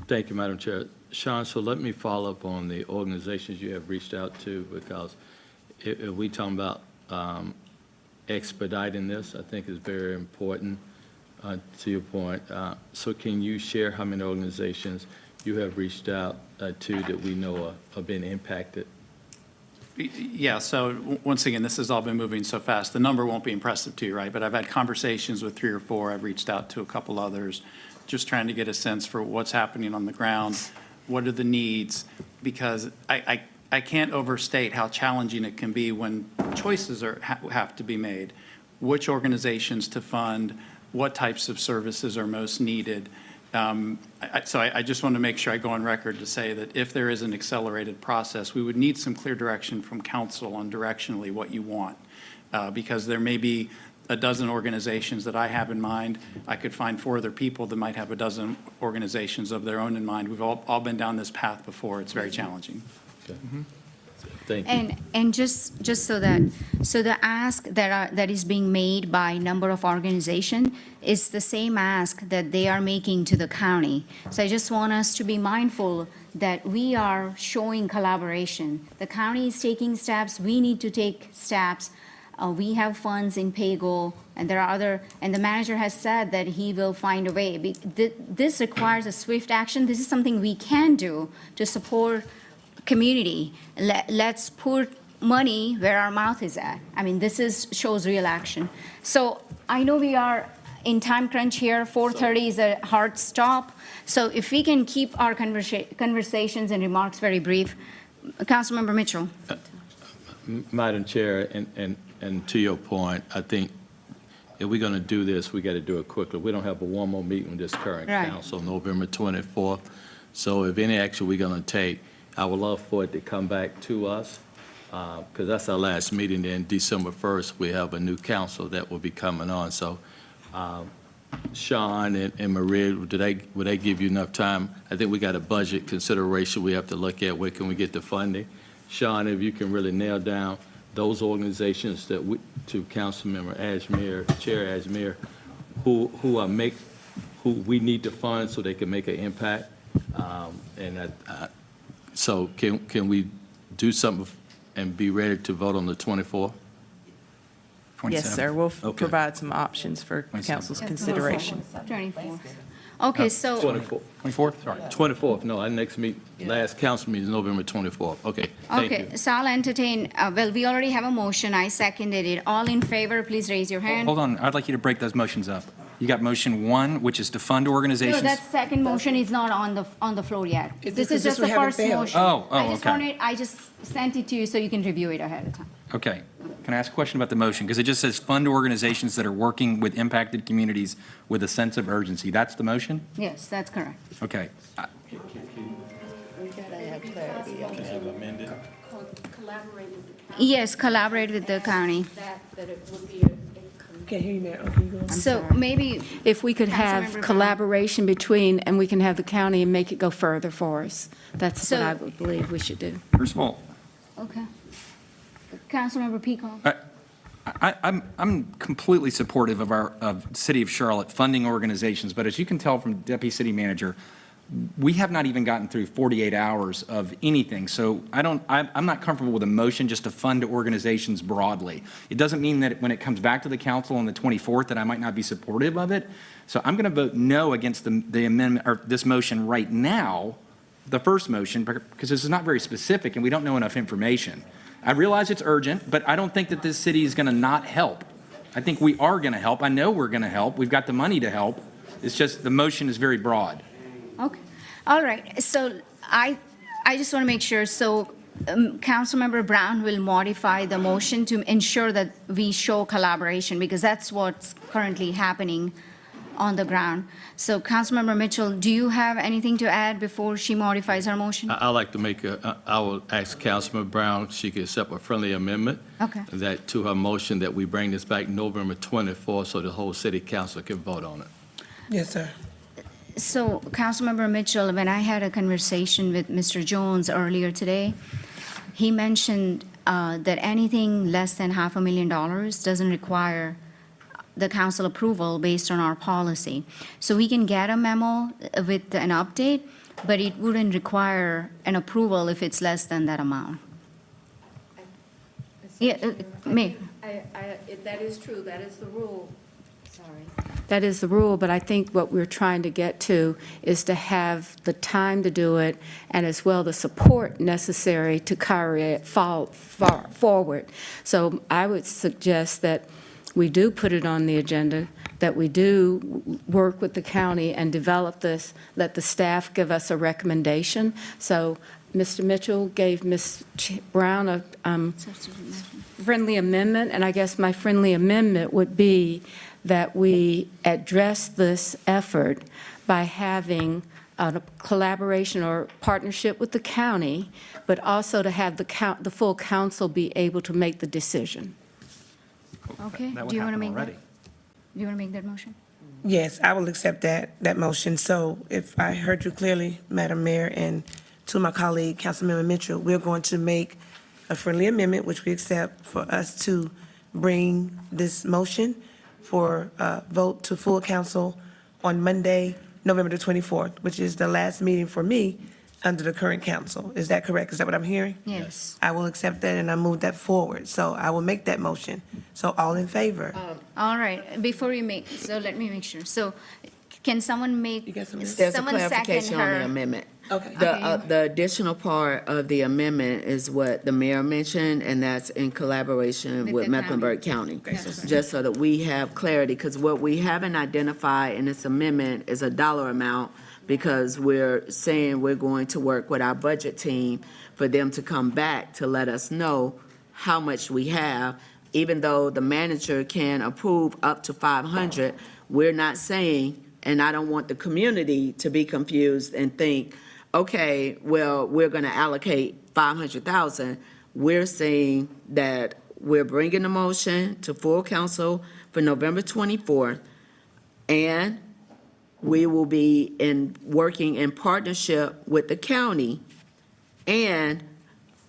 Thank you, Madam Chair. Sean, so let me follow up on the organizations you have reached out to, because if we talking about expediting this, I think is very important, to your point. So can you share how many organizations you have reached out to that we know have been impacted? Yeah, so once again, this has all been moving so fast. The number won't be impressive to you, right? But I've had conversations with 3 or 4. I've reached out to a couple others, just trying to get a sense for what's happening on the ground, what are the needs, because I can't overstate how challenging it can be when choices have to be made. Which organizations to fund, what types of services are most needed. So I just want to make sure I go on record to say that if there is an accelerated process, we would need some clear direction from council on directionally what you want. Because there may be a dozen organizations that I have in mind. I could find 4 other people that might have a dozen organizations of their own in mind. We've all been down this path before. It's very challenging. Okay. Thank you. And just so the ask that is being made by a number of organizations is the same ask that they are making to the county. So I just want us to be mindful that we are showing collaboration. The county is taking steps, we need to take steps. We have funds in PAYGO, and there are and the manager has said that he will find a way. This requires a swift action. This is something we can do to support community. Let's put money where our mouth is at. I mean, shows real action. So I know we are in time crunch here. 4:30 is a hard stop. So if we can keep our conversations and remarks very brief. Councilmember Mitchell. Madam Chair, and to your point, I think if we're going to do this, we got to do it quickly. We don't have one more meeting with this current Right. council, November 24th. So if any action we're going to take, I would love for it to come back to us, because that's our last meeting. Then December 1st, we have a new council that will be coming on. So Sean and Maria, would they give you enough time? I think we got a budget consideration we have to look at. Where can we get the funding? Sean, if you can really nail down those organizations that to Councilmember Ashmere, Chair Ashmere, who we need to fund so they can make an impact. So can we do something and be ready to vote on the 24th? Yes, sir. We'll Okay. provide some options for council's consideration. 24. Okay, so 24th, sorry. 24th, no, our next last council meeting is November 24th. Okay, thank you. okay, so I'll entertain. Well, we already have a motion. I seconded it. All in favor, please raise your hand. Hold on. I'd like you to break those motions up. You got motion 1, which is to fund No, organizations. that second motion is not on the floor yet. This is just the we haven't first failed. motion. Oh, I okay. just sent it to you so you can review it ahead of time. Okay. Can I ask a question about the motion? Because it just says fund organizations that are working with impacted communities with a sense of urgency. That's the motion? Yes, that's correct. Okay. Yes, collaborate with the county. Can't hear you, Mayor. Okay, you go. So maybe, If we could have Councilmember Brown. collaboration between, and we can have the county and make it go further for us. That's what So- I would believe we should do. First of all, okay. Councilmember Peacock. I'm completely supportive of the City of Charlotte funding organizations, but as you can tell from Deputy City Manager, we have not even gotten through 48 hours of anything. So I'm not comfortable with a motion just to fund organizations broadly. It doesn't mean that when it comes back to the council on the 24th that I might not be supportive of it. So I'm going to vote no against the amendment, or this motion right now, the first motion, because this is not very specific and we don't know enough information. I realize it's urgent, but I don't think that this city is going to not help. I think we are going to help. I know we're going to help. We've got the money to help. It's just the motion is very broad. Okay, all right, so I just want to make sure, so Councilmember Brown will modify the motion to ensure that we show collaboration, because that's what's currently happening on the ground. So Councilmember Mitchell, do you have anything to add before she modifies her motion? I'd like to I will ask Councilman Brown, she could accept a friendly amendment. Okay. That to her motion that we bring this back November 24th so the whole city council can vote on it. Yes, sir. So, Councilmember Mitchell, when I had a conversation with Mr. Jones earlier today, he mentioned that anything less than $500,000 doesn't require the council approval based on our policy. So we can get a memo with an update, but it wouldn't require an approval if it's less than that amount. Yeah, me. That is true, that is the rule. Sorry. That is the rule, but I think what we're trying to get to is to have the time to do it and as well the support necessary to carry it forward. So I would suggest that we do put it on the agenda, that we do work with the county and develop this, let the staff give us a recommendation. So Mr. Mitchell gave Ms. Brown a friendly amendment, and I guess my friendly amendment would be that we address this effort by having a collaboration or partnership with the county, but also to have the full council be able to make the decision. Okay, That do you would want to happen make already. that? Do you want to make that motion? Yes, I will accept that motion. So if I heard you clearly, Madam Mayor, and to my colleague, Councilmember Mitchell, we're going to make a friendly amendment, which we accept, for us to bring this motion for vote to full council on Monday, November the 24th, which is the last meeting for me under the current council. Is that correct? Is that what I'm hearing? Yes. I will accept that and I move that forward. So I will make that motion. So all in favor? All right, before you make, so let me make sure. So can someone make, You got something? There's a someone second clarification on the her? amendment. Okay. The additional part of the amendment is what the mayor mentioned, and that's in collaboration With with the Mecklenburg County. That's right. Just so that we have clarity, because what we haven't identified in this amendment is a dollar amount, because we're saying we're going to work with our budget team for them to come back to let us know how much we have. Even though the manager can approve up to 500, we're not saying, and I don't want the community to be confused and think, okay, well, we're going to allocate 500,000. We're saying that we're bringing a motion to full council for November 24th, and we will be working in partnership with the county, and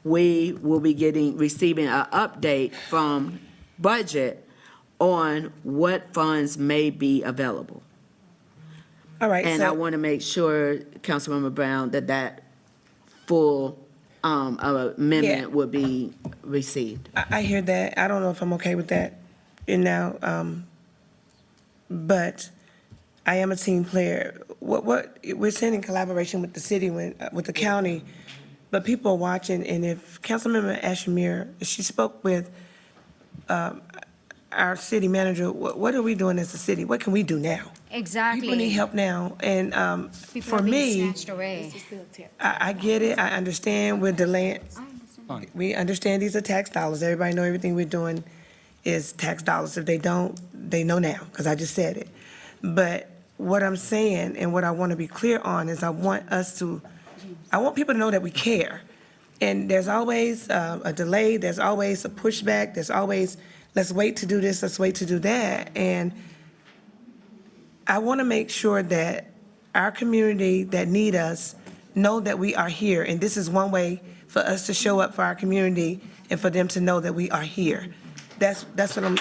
we will be receiving an update from budget on what funds may be available. All right. And so- I want to make sure, Councilmember Brown, that full amendment will be received. I hear that. I don't know if I'm okay with that now, but I am a team player. We're saying in collaboration with the city, with the county, but people are watching, and if Councilmember Ashamir, she spoke with our city manager, what are we doing as a city? What can we do now? Exactly. People need help now, and People for are being me, snatched away. I get it, I understand, we're delaying. We understand these are tax dollars, everybody know everything we're doing is tax dollars. If they don't, they know now, because I just said it. But what I'm saying, and what I want to be clear on, is I want people to know that we care. And there's always a delay, there's always a pushback, there's always, let's wait to do this, let's wait to do that. And I want to make sure that our community that need us know that we are here. And this is one way for us to show up for our community and for them to know that we are here. That's what I'm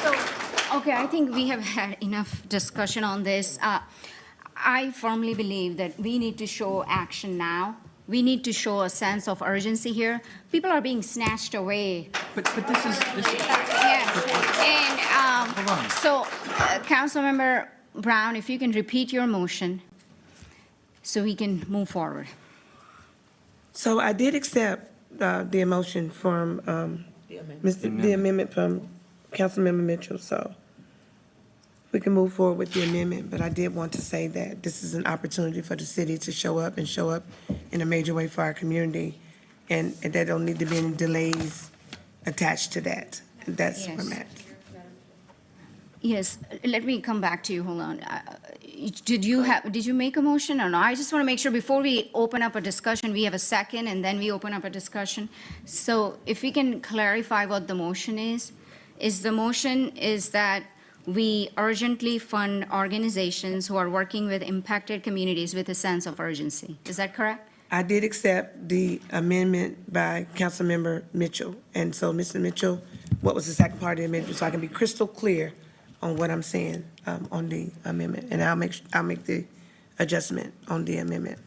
So, okay, Okay, I think we have had enough discussion on this. I firmly believe that we need to show action now. We need to show a sense of urgency here. People are being snatched away. But this is, Yeah, and so, Councilmember Brown, if you can repeat your motion so we can move forward. So I did accept the motion from, the amendment from Councilmember Mitchell, so we can move forward with the amendment, but I did want to say that this is an opportunity for the city to show up in a major way for our community, and there don't need to be any delays attached to that. And that's where I'm Yes. at. Yes, let me come back to you, hold on. Did you make a motion or no? I just want to make sure before we open up a discussion, we have a second, and then we open up a discussion. So if we can clarify what the motion is the motion is that we urgently fund organizations who are working with impacted communities with a sense of urgency. Is that correct? I did accept the amendment by Councilmember Mitchell, and so, Mr. Mitchell, what was the second part of the amendment, so I can be crystal clear on what I'm saying on the amendment, and I'll make the adjustment on the amendment.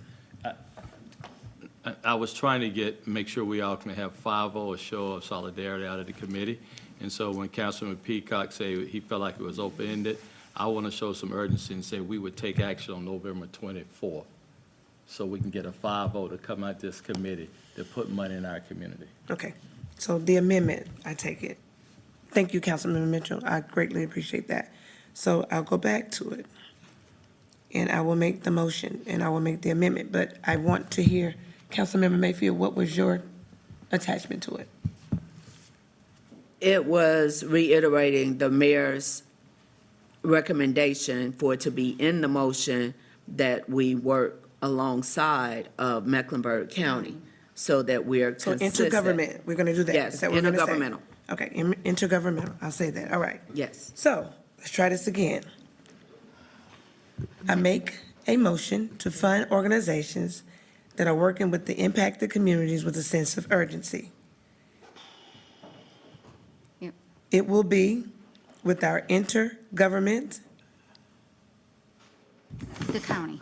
I was trying to make sure we all can have 5-0, a show of solidarity out of the committee. And so when Councilman Peacock said he felt like it was open-ended, I want to show some urgency and say we would take action on November 24th, so we can get a 5-0 to come out this committee to put money in our community. Okay, so the amendment, I take it. Thank you, Councilmember Mitchell. I greatly appreciate that. So I'll go back to it, and I will make the motion, and I will make the amendment. But I want to hear, Councilmember Mayfield, what was your attachment to it? It was reiterating the mayor's recommendation for it to be in the motion that we work alongside of Mecklenburg County so that we're So consistent. intergovernment, we're going to do that? Yes, Is that what we're gonna say? intergovernmental. Okay, intergovernmental, I'll say that, all right. Yes. So, let's try this again. I make a motion to fund organizations that are working with the impacted communities with a sense of urgency. Yep. It will be with our intergovernment. The county.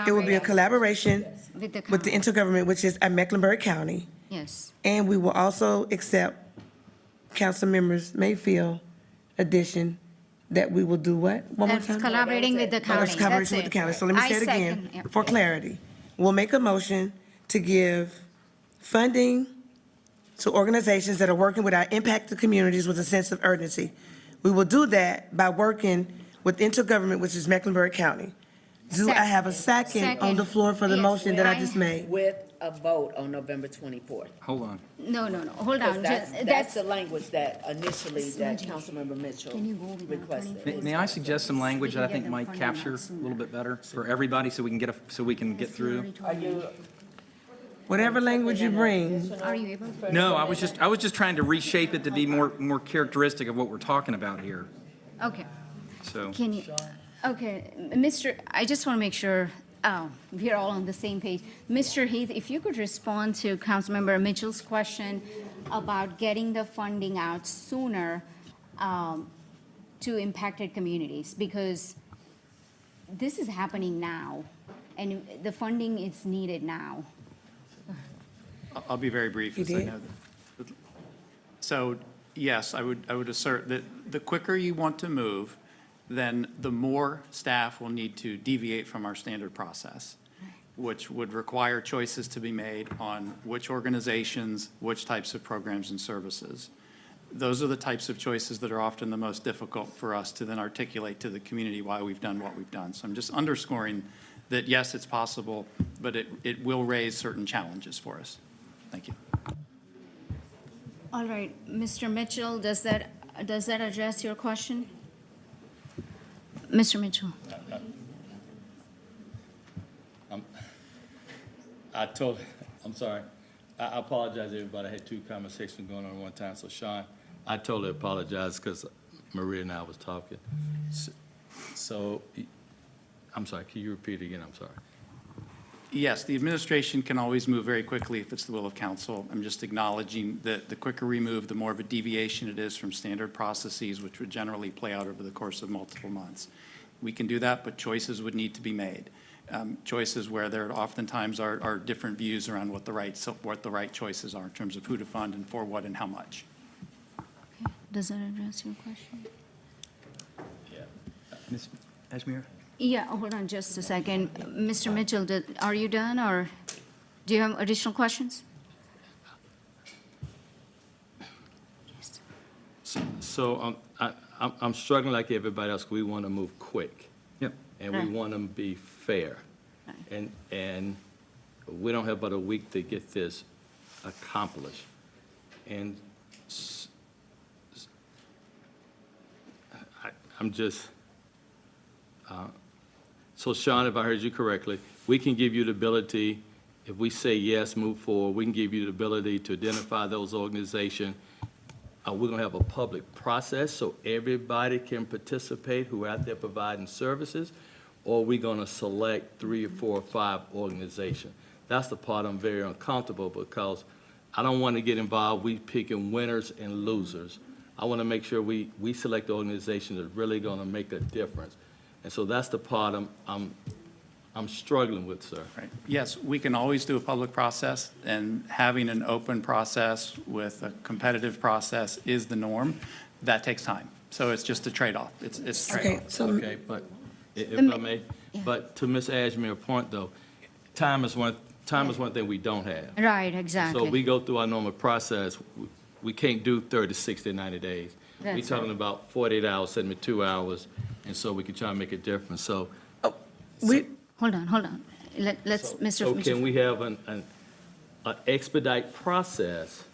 It will be a collaboration With the with the county, intergovernment, which is at Mecklenburg County. yes. And we will also accept Councilmembers Mayfield addition that we will do what? One more That's time? collaborating with the Oh, county. it's collaboration with That's the county. So let me I say it again second, yep. for clarity. We'll make a motion to give funding to organizations that are working with our impacted communities with a sense of urgency. We will do that by working with intergovernment, which is Mecklenburg County. Do I have a second on the floor for the Yes, motion that I I- just made? With a vote on November 24th. hold on. No, hold on. That's the language that initially that Councilmember Mitchell Can you go with that requested. May I suggest some language that I think might capture a little bit better for everybody so we can get through? Whatever language you bring, Are you able to? No, I was just trying to reshape it to be more characteristic of what we're talking about here, Okay. so. Can you, okay, I just want to make sure, we're all on the same page. Mr. Heath, if you could respond to Councilmember Mitchell's question about getting the funding out sooner to impacted communities, because this is happening now, and the funding is needed now. I'll be very brief. You as I did? know that- So, yes, I would assert that the quicker you want to move, then the more staff will need to deviate from our standard process, which would require choices to be made on which organizations, which types of programs and services. Those are the types of choices that are often the most difficult for us to then articulate to the community why we've done what we've done. So I'm just underscoring that, yes, it's possible, but it will raise certain challenges for us. Thank you. All right, Mr. Mitchell, does that address your question? Mr. Mitchell? I'm sorry. I apologize, everybody. I had two conversations going on at one time. So, Sean, I totally apologize because Maria and I was talking. So, I'm sorry, can you repeat again? I'm sorry. Yes, the administration can always move very quickly if it's the will of council. I'm just acknowledging that the quicker we move, the more of a deviation it is from standard processes, which would generally play out over the course of multiple months. We can do that, but choices would need to be made. Choices where there oftentimes are different views around what the right choices are in terms of who to fund and for what and how much. Okay. Does that address your question? Ms. Ashmere? Yeah, hold on just a second. Mr. Mitchell, are you done, or do you have additional questions? So I'm struggling like everybody else. We want to move quick. Yep. And we Right. want to be fair. And we don't have but a week to get this accomplished. And I'm just, so Sean, if I heard you correctly, we can give you the ability, if we say yes, move forward, we can give you the ability to identify those organizations. We're going to have a public process so everybody can participate who are out there providing services, or we're going to select 3 or 4 or 5 organizations. That's the part I'm very uncomfortable because I don't want to get involved. We picking winners and losers. I want to make sure we select the organizations that are really going to make a difference. And so that's the part I'm struggling with, sir. Right. Yes, we can always do a public process, and having an open process with a competitive process is the norm. That takes time. So it's just a trade-off. It's a Okay, trade-off. so Okay, but if I may, but to Ms. Ashmere's point, though, time is one thing we don't have. Right, exactly. So we go through our normal process, we can't do 30, 60, 90 days. We're That's talking about 48 hours, 72 hours, and so we can try and make a difference. So, Hold on. Let's, Mr. so can we have an expedite process?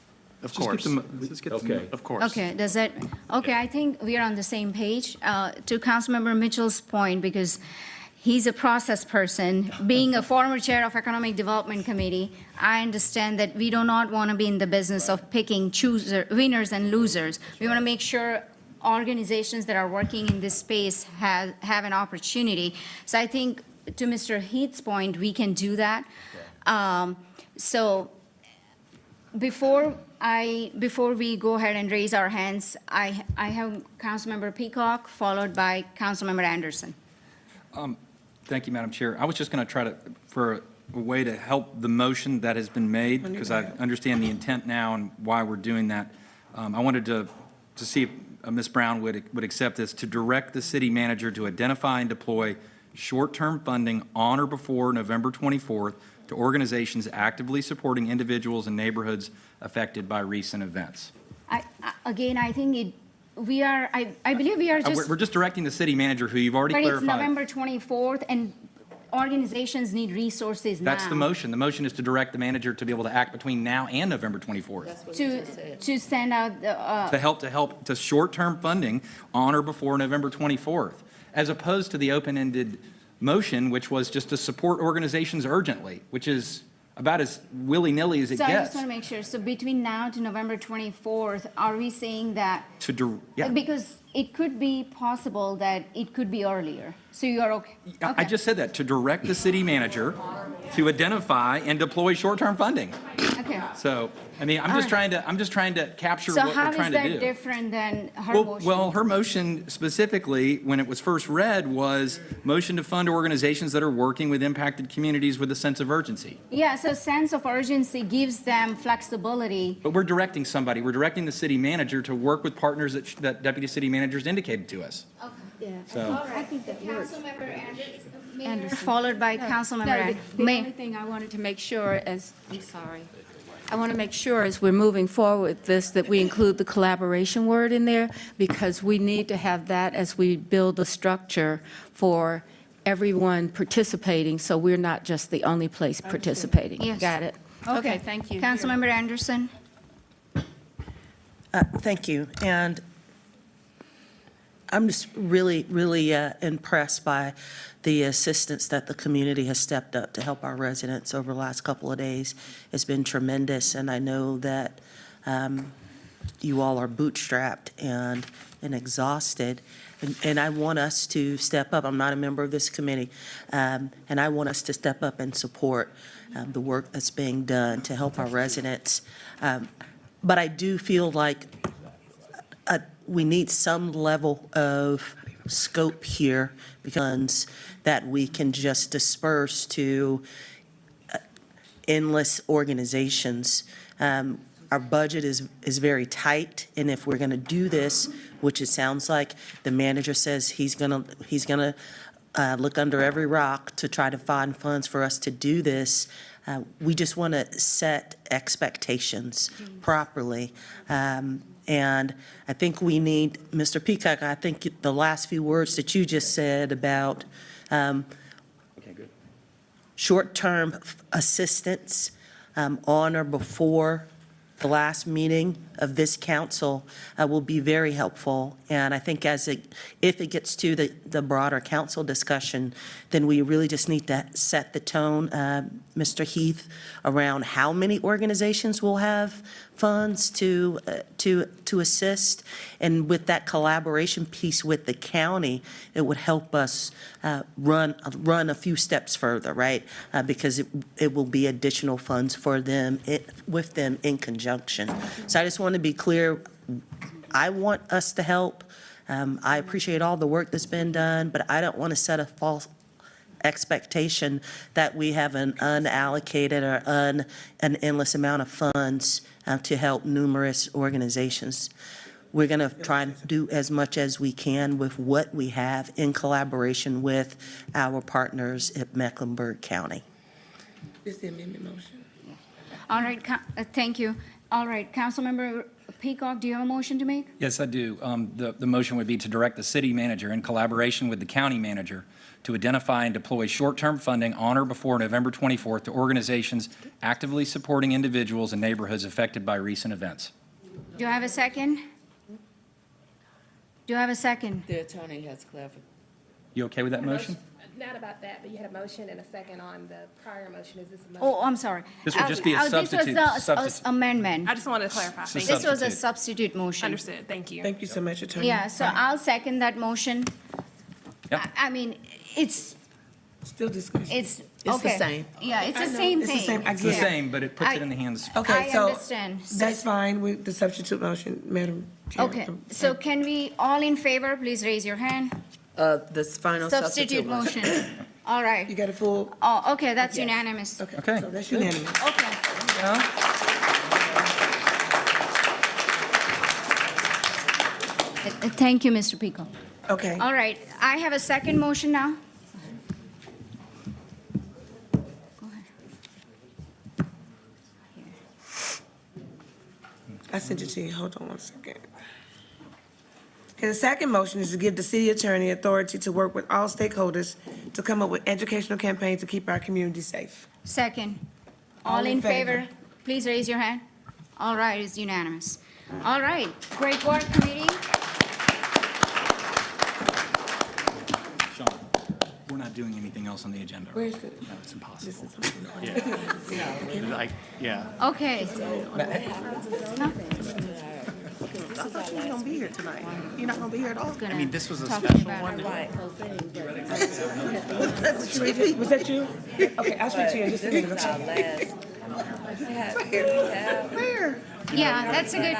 Of Just get course. let's get the- Okay. Of course. Okay, does that, okay, I think we are on the same page. To Councilmember Mitchell's point, because he's a process person, being a former chair of Economic Development Committee, I understand that we do not want to be in the business of picking winners and losers. We want to make sure organizations that are working in this space have an opportunity. So I think, to Mr. Heath's point, we can do that. So before we go ahead and raise our hands, I have Councilmember Peacock, followed by Councilmember Anderson. Thank you, Madam Chair. I was just going to try for a way to help the motion that has been made, because I understand the intent now and why we're doing that. I wanted to see if Ms. Brown would accept this, to direct the city manager to identify and deploy short-term funding on or before November 24th to organizations actively supporting individuals and neighborhoods affected by recent events. Again, I think I believe we are just. We're just directing the city manager, who you've already But it's clarified. November 24th, and organizations need resources now. That's the motion. The motion is to direct the manager to be able to act between now and November 24th. To send out the, To short-term funding on or before November 24th, as opposed to the open-ended motion, which was just to support organizations urgently, which is about as willy-nilly as it so I just gets. want to make sure, so between now to November 24th, are we saying that? Yeah. Because it could be possible that it could be earlier, so you are okay? I Okay. just said that, to direct the city manager to identify and deploy short-term funding. Okay. So, I mean, I'm just trying to capture So what how we're is trying to do. that different than her Well, motion? well, her motion specifically, when it was first read, was motion to fund organizations that are working with impacted communities with a sense of urgency. Yeah, so sense of urgency gives them flexibility. But we're directing somebody, we're directing the city manager to work with partners that deputy city managers indicated to us. Okay. So, I think that works. Councilmember Anderson. Followed by Councilmember Anderson. The only thing I wanted to make sure I want to make sure as we're moving forward with this, that we include the collaboration word in there, because we need to have that as we build the structure for everyone participating, so we're not just the only place participating. Yes. Got it? Okay, thank you. Councilmember Anderson? Thank you. And I'm just really, really impressed by the assistance that the community has stepped up to help our residents over the last couple of days. It's been tremendous, and I know that you all are bootstrapped and exhausted. And I want us to step up. I'm not a member of this committee. And I want us to step up and support the work that's being done to help our residents. But I do feel like we need some level of scope here, because that we can just disperse to endless organizations. Our budget is very tight, and if we're going to do this, which it sounds like the manager says he's going to look under every rock to try to find funds for us to do this, we just want to set expectations properly. And I think we need, Mr. Peacock, I think the last few words that you just said about short-term assistance on or before the last meeting of this council will be very helpful. And I think if it gets to the broader council discussion, then we really just need to set the tone, Mr. Heath, around how many organizations will have funds to assist. And with that collaboration piece with the county, it would help us run a few steps further, right? Because it will be additional funds for them, with them in conjunction. So I just want to be clear, I want us to help. I appreciate all the work that's been done, but I don't want to set a false expectation that we have an unallocated or an endless amount of funds to help numerous organizations. We're going to try and do as much as we can with what we have in collaboration with our partners at Mecklenburg County. This is the amendment motion. All right, thank you. All right, Councilmember Peacock, do you have a motion to make? Yes, I do. The motion would be to direct the city manager in collaboration with the county manager to identify and deploy short-term funding on or before November 24th to organizations actively supporting individuals in neighborhoods affected by recent events. Do I have a second? Do I have a second? The attorney has clarified. You okay with that motion? Not about that, but you had a motion and a second on the prior motion. Is this a motion? Oh, I'm sorry. This would just be a substitute. This was the amendment. I just wanted to clarify. Thank you. This was a substitute motion. Understood. Thank you. Thank you so much, Attorney. Yeah, so I'll second that motion. Yep. I mean, it's, Still discussion. it's, the okay. same. Yeah, it's I the know. same It's thing. the same. I It's the get it. same, but it puts I- it in the hands. Okay, I so understand. that's fine with the substitute motion, Madam Chair. Okay, so can we, all in favor, please raise your hand. This final Substitute motion. All You right. got a full, Oh, okay, that's Yes. unanimous. Okay. so that's unanimous. Okay. Thank you, Mr. Pico. Okay. All right, I have a second motion now. Go ahead. I sent it to you. Hold on one second. Okay, the second motion is to give the city attorney authority to work with all stakeholders to come up with educational campaigns to keep our community safe. Second. All in favor, please raise your hand. All right, it's unanimous. All right, great work, committee. Sean, we're not doing anything else on the agenda. right? Where's the, No, it's impossible. this is something. Yeah. Okay. I thought you were going to be here tonight. You're not going to be here at all? I mean, this was a Talk special about one. Was that you? Okay, I'll speak to you in just a minute. Where? Yeah, that's a good,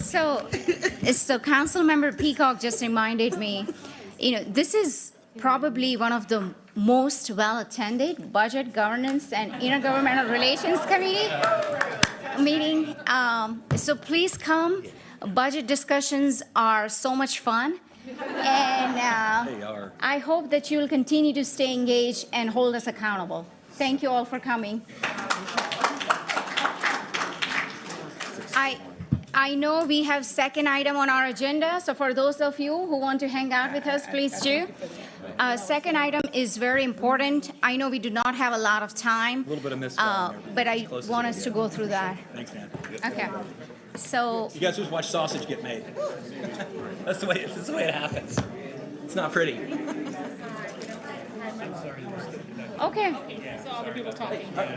so Councilmember Peacock just reminded me, this is probably one of the most well-attended Budget, Governance, and Intergovernmental Relations Committee meeting. So please come. Budget discussions are so much fun. And They are. I hope that you'll continue to stay engaged and hold us accountable. Thank you all for coming. I know we have second item on our agenda, so for those of you who want to hang out with us, please do. Second item is very important. I know we do not have a lot of time. A little bit of misspelling there. But I want us to go through that. Thanks, man. Okay. So, You guys just watch sausage get made. That's the way it happens. It's not pretty. Okay.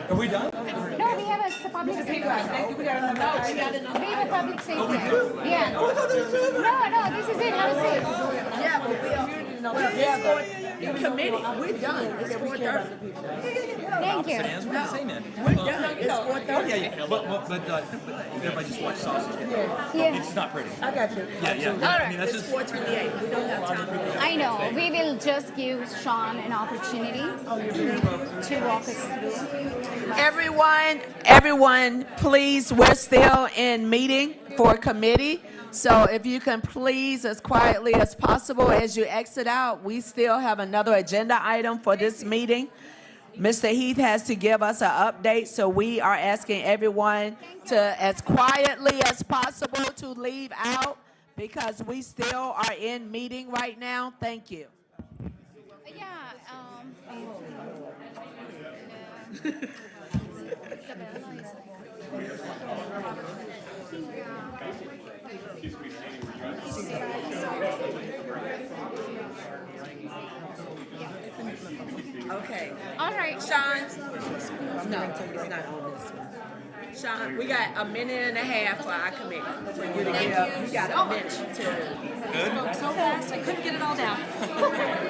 Are we done? No, we have a public safety. We have a public safety. Yeah. No, this is it. Have a seat. Yeah, but we're in committee. We're done. It's 4:30. Thank you. What are you saying, man? We're done. It's 4:30. Yeah. But everybody just watch sausage. Yeah. It's not pretty. I got you. Yeah. All I mean, right, that's it's just. 4:28. We don't have time. I know. We will just give Sean an opportunity to walk us through. Everyone, please, we're still in meeting for committee. So if you can please, as quietly as possible, as you exit out, we still have another agenda item for this meeting. Mr. Heath has to give us an update, so we are asking everyone to, as quietly as possible, to leave out because we still are in meeting right now. Thank you. Yeah. Okay. All right. Sean? No, it's not on this one. Sean, we got a minute and a half for our committee. For you to give, you got a minute to. Spoke so fast, I couldn't get it all down.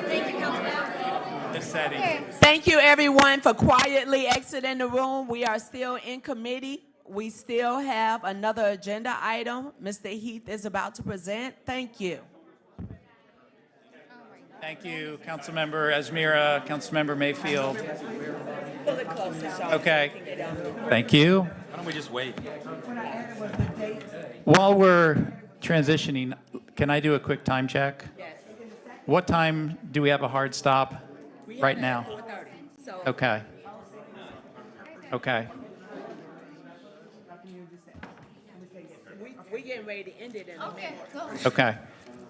Thank you, Councilman. Thank you, everyone, for quietly exiting the room. We are still in committee. We still have another agenda item Mr. Heath is about to present. Thank you. Thank you, Councilmember Asmira, Councilmember Mayfield. Pull it closer, Sean. Okay. Thank you. Why don't we just wait? While we're transitioning, can I do a quick time check? Yes. What time do we have a hard stop right now? 4:30. So Okay. Okay. we getting ready to end it in a minute. Okay.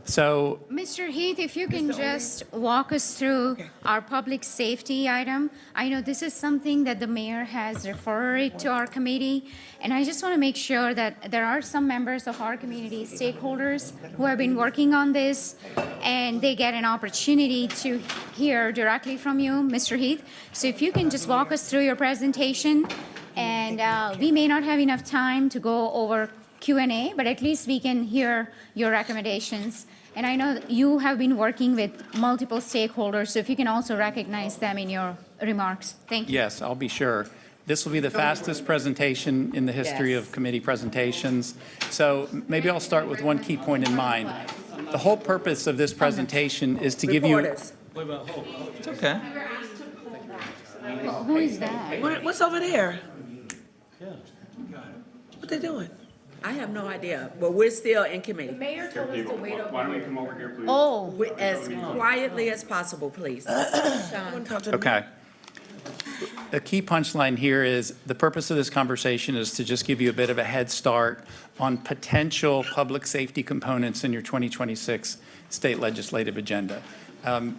So Mr. Heath, if you can just walk us through our public safety item. I know this is something that the mayor has referred to our committee, and I just want to make sure that there are some members of our community, stakeholders, who have been working on this, and they get an opportunity to hear directly from you, Mr. Heath. So if you can just walk us through your presentation, and we may not have enough time to go over Q&A, but at least we can hear your recommendations. And I know that you have been working with multiple stakeholders, so if you can also recognize them in your remarks. Thank you. yes, I'll be sure. This will be the fastest presentation in the history of committee presentations. So maybe I'll start with one key point in mind. The whole purpose of this presentation is to give you. Reporters. It's okay. Who is that? What's over there? What they doing? I have no idea, but we're still in committee. Mayor told us to wait over. Why don't we come over here, please? Oh, As quietly as possible, please. Sean. Okay. The key punchline here is the purpose of this conversation is to just give you a bit of a head start on potential public safety components in your 2026 state legislative agenda.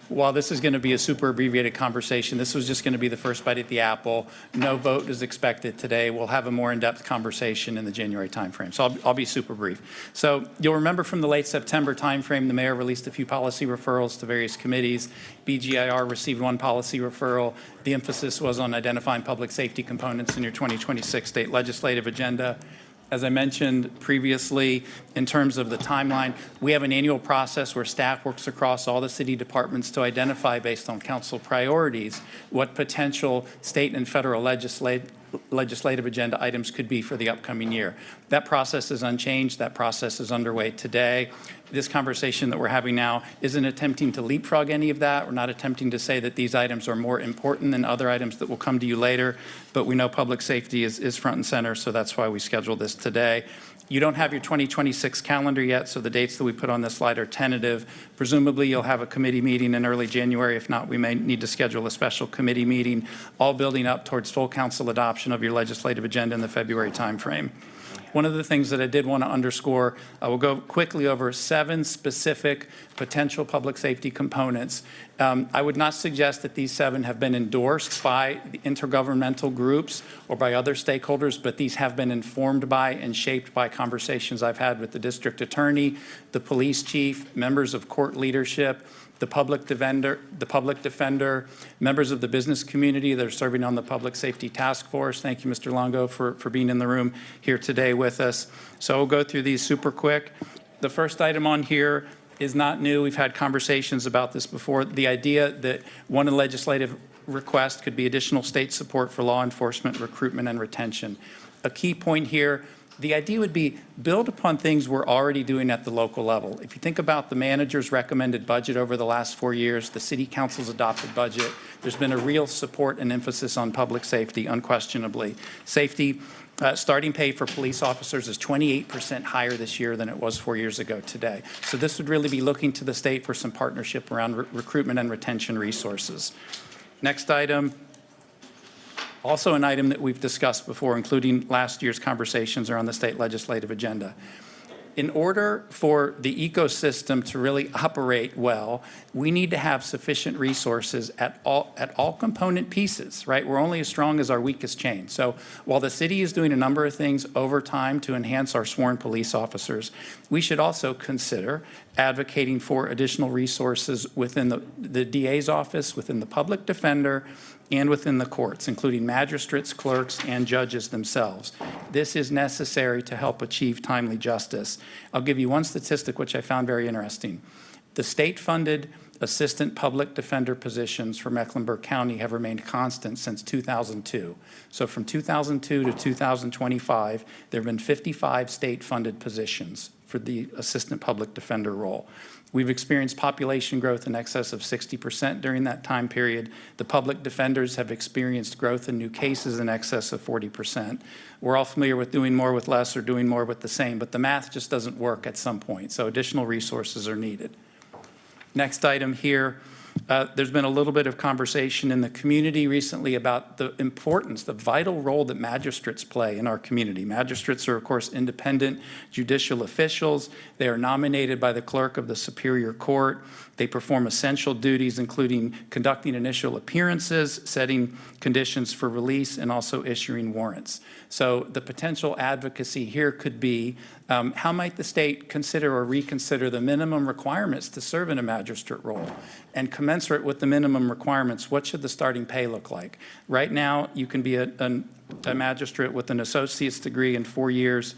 While this is going to be a super abbreviated conversation, this was just going to be the first bite at the apple. No vote is expected today. We'll have a more in-depth conversation in the January timeframe. So I'll be super brief. So you'll remember from the late September timeframe, the mayor released a few policy referrals to various committees. BGIR received one policy referral. The emphasis was on identifying public safety components in your 2026 state legislative agenda. As I mentioned previously, in terms of the timeline, we have an annual process where staff works across all the city departments to identify, based on council priorities, what potential state and federal legislative agenda items could be for the upcoming year. That process is unchanged. That process is underway today. This conversation that we're having now isn't attempting to leapfrog any of that. We're not attempting to say that these items are more important than other items that will come to you later, but we know public safety is front and center, so that's why we scheduled this today. You don't have your 2026 calendar yet, so the dates that we put on this slide are tentative. Presumably, you'll have a committee meeting in early January. If not, we may need to schedule a special committee meeting, all building up towards full council adoption of your legislative agenda in the February timeframe. One of the things that I did want to underscore, I will go quickly over 7 specific potential public safety components. I would not suggest that these 7 have been endorsed by the intergovernmental groups or by other stakeholders, but these have been informed by and shaped by conversations I've had with the district attorney, the police chief, members of court leadership, the public defender, members of the business community that are serving on the Public Safety Task Force. Thank you, Mr. Longo, for being in the room here today with us. So we'll go through these super quick. The first item on here is not new. We've had conversations about this before. The idea that one legislative request could be additional state support for law enforcement, recruitment, and retention. A key point here, the idea would be build upon things we're already doing at the local level. If you think about the manager's recommended budget over the last 4 years, the city council's adopted budget, there's been a real support and emphasis on public safety, unquestionably. Safety, starting pay for police officers is 28% higher this year than it was 4 years ago today. So this would really be looking to the state for some partnership around recruitment and retention resources. Next item, also an item that we've discussed before, including last year's conversations are on the state legislative agenda. In order for the ecosystem to really operate well, we need to have sufficient resources at all component pieces, right? We're only as strong as our weakest chain. So while the city is doing a number of things over time to enhance our sworn police officers, we should also consider advocating for additional resources within the DA's office, within the public defender, and within the courts, including magistrates, clerks, and judges themselves. This is necessary to help achieve timely justice. I'll give you one statistic which I found very interesting. The state-funded assistant public defender positions for Mecklenburg County have remained constant since 2002. So from 2002 to 2025, there have been 55 state-funded positions for the assistant public defender role. We've experienced population growth in excess of 60% during that time period. The public defenders have experienced growth in new cases in excess of 40%. We're all familiar with doing more with less or doing more with the same, but the math just doesn't work at some point, so additional resources are needed. Next item here, there's been a little bit of conversation in the community recently about the importance, the vital role that magistrates play in our community. Magistrates are, of course, independent judicial officials. They are nominated by the clerk of the Superior Court. They perform essential duties, including conducting initial appearances, setting conditions for release, and also issuing warrants. So the potential advocacy here could be, how might the state consider or reconsider the minimum requirements to serve in a magistrate role? And commensurate with the minimum requirements, what should the starting pay look like? Right now, you can be a magistrate with an associate's degree and 4 years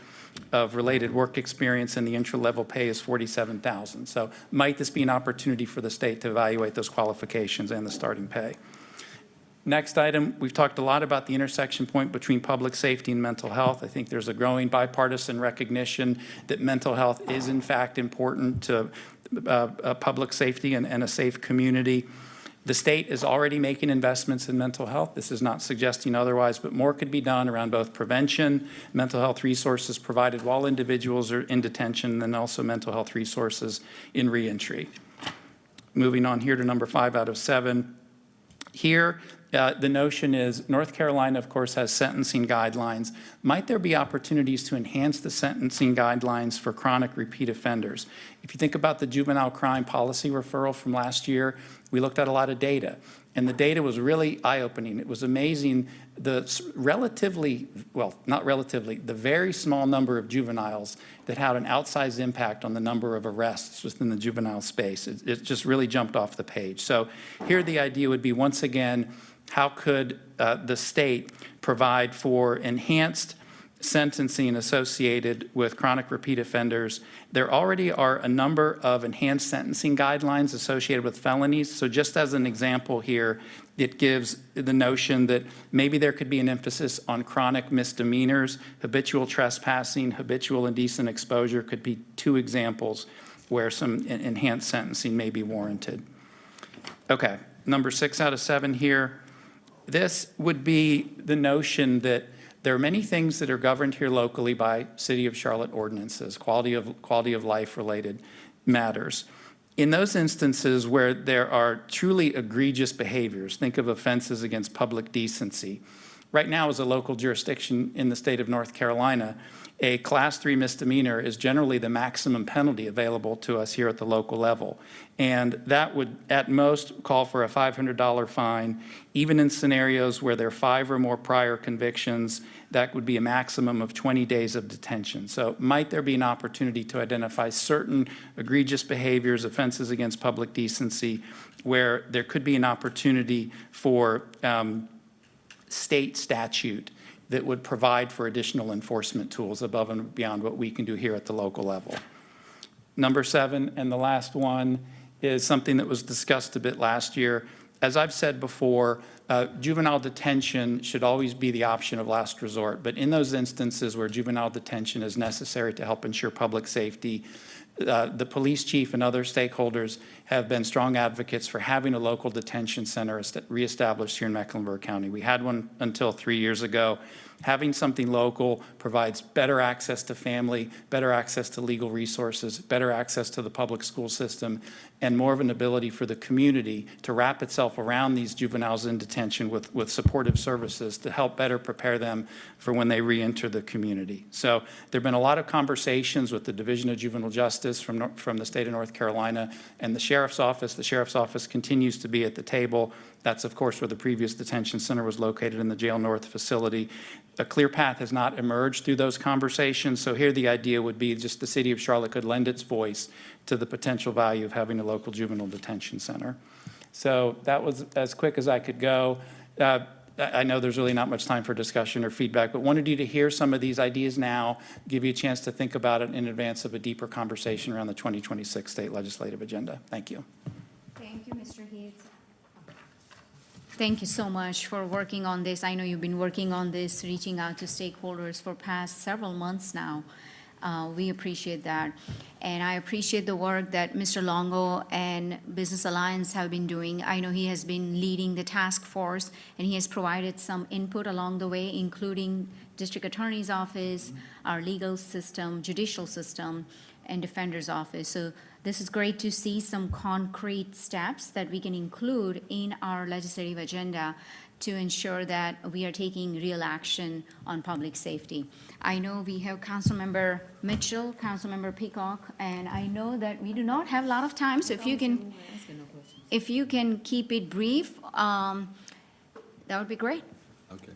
of related work experience, and the entry-level pay is $47,000. So might this be an opportunity for the state to evaluate those qualifications and the starting pay? Next item, we've talked a lot about the intersection point between public safety and mental health. I think there's a growing bipartisan recognition that mental health is in fact important to public safety and a safe community. The state is already making investments in mental health. This is not suggesting otherwise, but more could be done around both prevention, mental health resources provided while individuals are in detention, and also mental health resources in reentry. Moving on here to number 5 out of 7. Here, the notion is North Carolina, of course, has sentencing guidelines. Might there be opportunities to enhance the sentencing guidelines for chronic repeat offenders? If you think about the juvenile crime policy referral from last year, we looked at a lot of data, and the data was really eye-opening. It was amazing the the very small number of juveniles that had an outsized impact on the number of arrests within the juvenile space. It just really jumped off the page. So here the idea would be, once again, how could the state provide for enhanced sentencing associated with chronic repeat offenders? There already are a number of enhanced sentencing guidelines associated with felonies. So just as an example here, it gives the notion that maybe there could be an emphasis on chronic misdemeanors. Habitual trespassing, habitual indecent exposure could be 2 examples where some enhanced sentencing may be warranted. Okay, number 6 out of 7 here. This would be the notion that there are many things that are governed here locally by City of Charlotte ordinances, quality of life related matters. In those instances where there are truly egregious behaviors, think of offenses against public decency, Right now, as a local jurisdiction in the state of North Carolina, a Class 3 misdemeanor is generally the maximum penalty available to us here at the local level. And that would, at most, call for a $500 fine. Even in scenarios where there are 5 or more prior convictions, that would be a maximum of 20 days of detention. So might there be an opportunity to identify certain egregious behaviors, offenses against public decency, where there could be an opportunity for state statute that would provide for additional enforcement tools above and beyond what we can do here at the local level. Number 7, and the last one, is something that was discussed a bit last year. As I've said before, juvenile detention should always be the option of last resort, but in those instances where juvenile detention is necessary to help ensure public safety, the police chief and other stakeholders have been strong advocates for having a local detention center reestablished here in Mecklenburg County. We had one until 3 years ago. Having something local provides better access to family, better access to legal resources, better access to the public school system, and more of an ability for the community to wrap itself around these juveniles in detention with supportive services to help better prepare them for when they re-enter the community. So there have been a lot of conversations with the Division of Juvenile Justice from the state of North Carolina and the Sheriff's Office. The Sheriff's Office continues to be at the table. That's, of course, where the previous detention center was located in the Jail North facility. A clear path has not emerged through those conversations, so here the idea would be just the city of Charlotte could lend its voice to the potential value of having a local juvenile detention center. So that was as quick as I could go. I know there's really not much time for discussion or feedback, but wanted you to hear some of these ideas now, give you a chance to think about it in advance of a deeper conversation around the 2026 state legislative agenda. Thank you. Thank you, Mr. Heath. Thank you so much for working on this. I know you've been working on this, reaching out to stakeholders for past several months now. We appreciate that. And I appreciate the work that Mr. Longo and Business Alliance have been doing. I know he has been leading the task force, and he has provided some input along the way, including District Attorney's Office, our legal system, judicial system, and Defender's Office. So this is great to see some concrete steps that we can include in our legislative agenda to ensure that we are taking real action on public safety. I know we have Councilmember Mitchell, Councilmember Peacock, and I know that we do not have a lot of time, so if you can keep it brief, that would be great. Okay.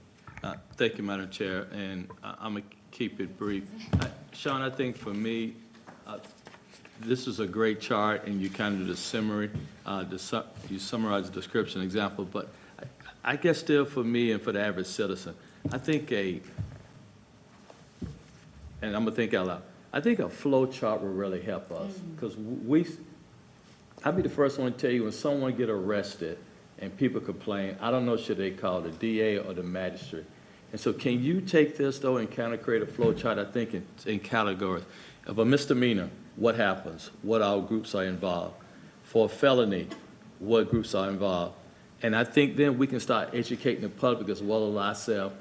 Thank you, Madam Chair, and I'm going to keep it brief. Sean, I think for me, this is a great chart, and you kind of did a summary, you summarized the description example, but I guess still for me and for the average citizen, I think and I'm going to think out loud, I think a flow chart will really help us, because I'll be the first one to tell you when someone get arrested and people complain, I don't know should they call the DA or the magistrate. And so can you take this, though, and kind of create a flow chart, I think, in categories? Of a misdemeanor, what happens? What all groups are involved? For a felony, what groups are involved? And I think then we can start educating the public as well as ourselves.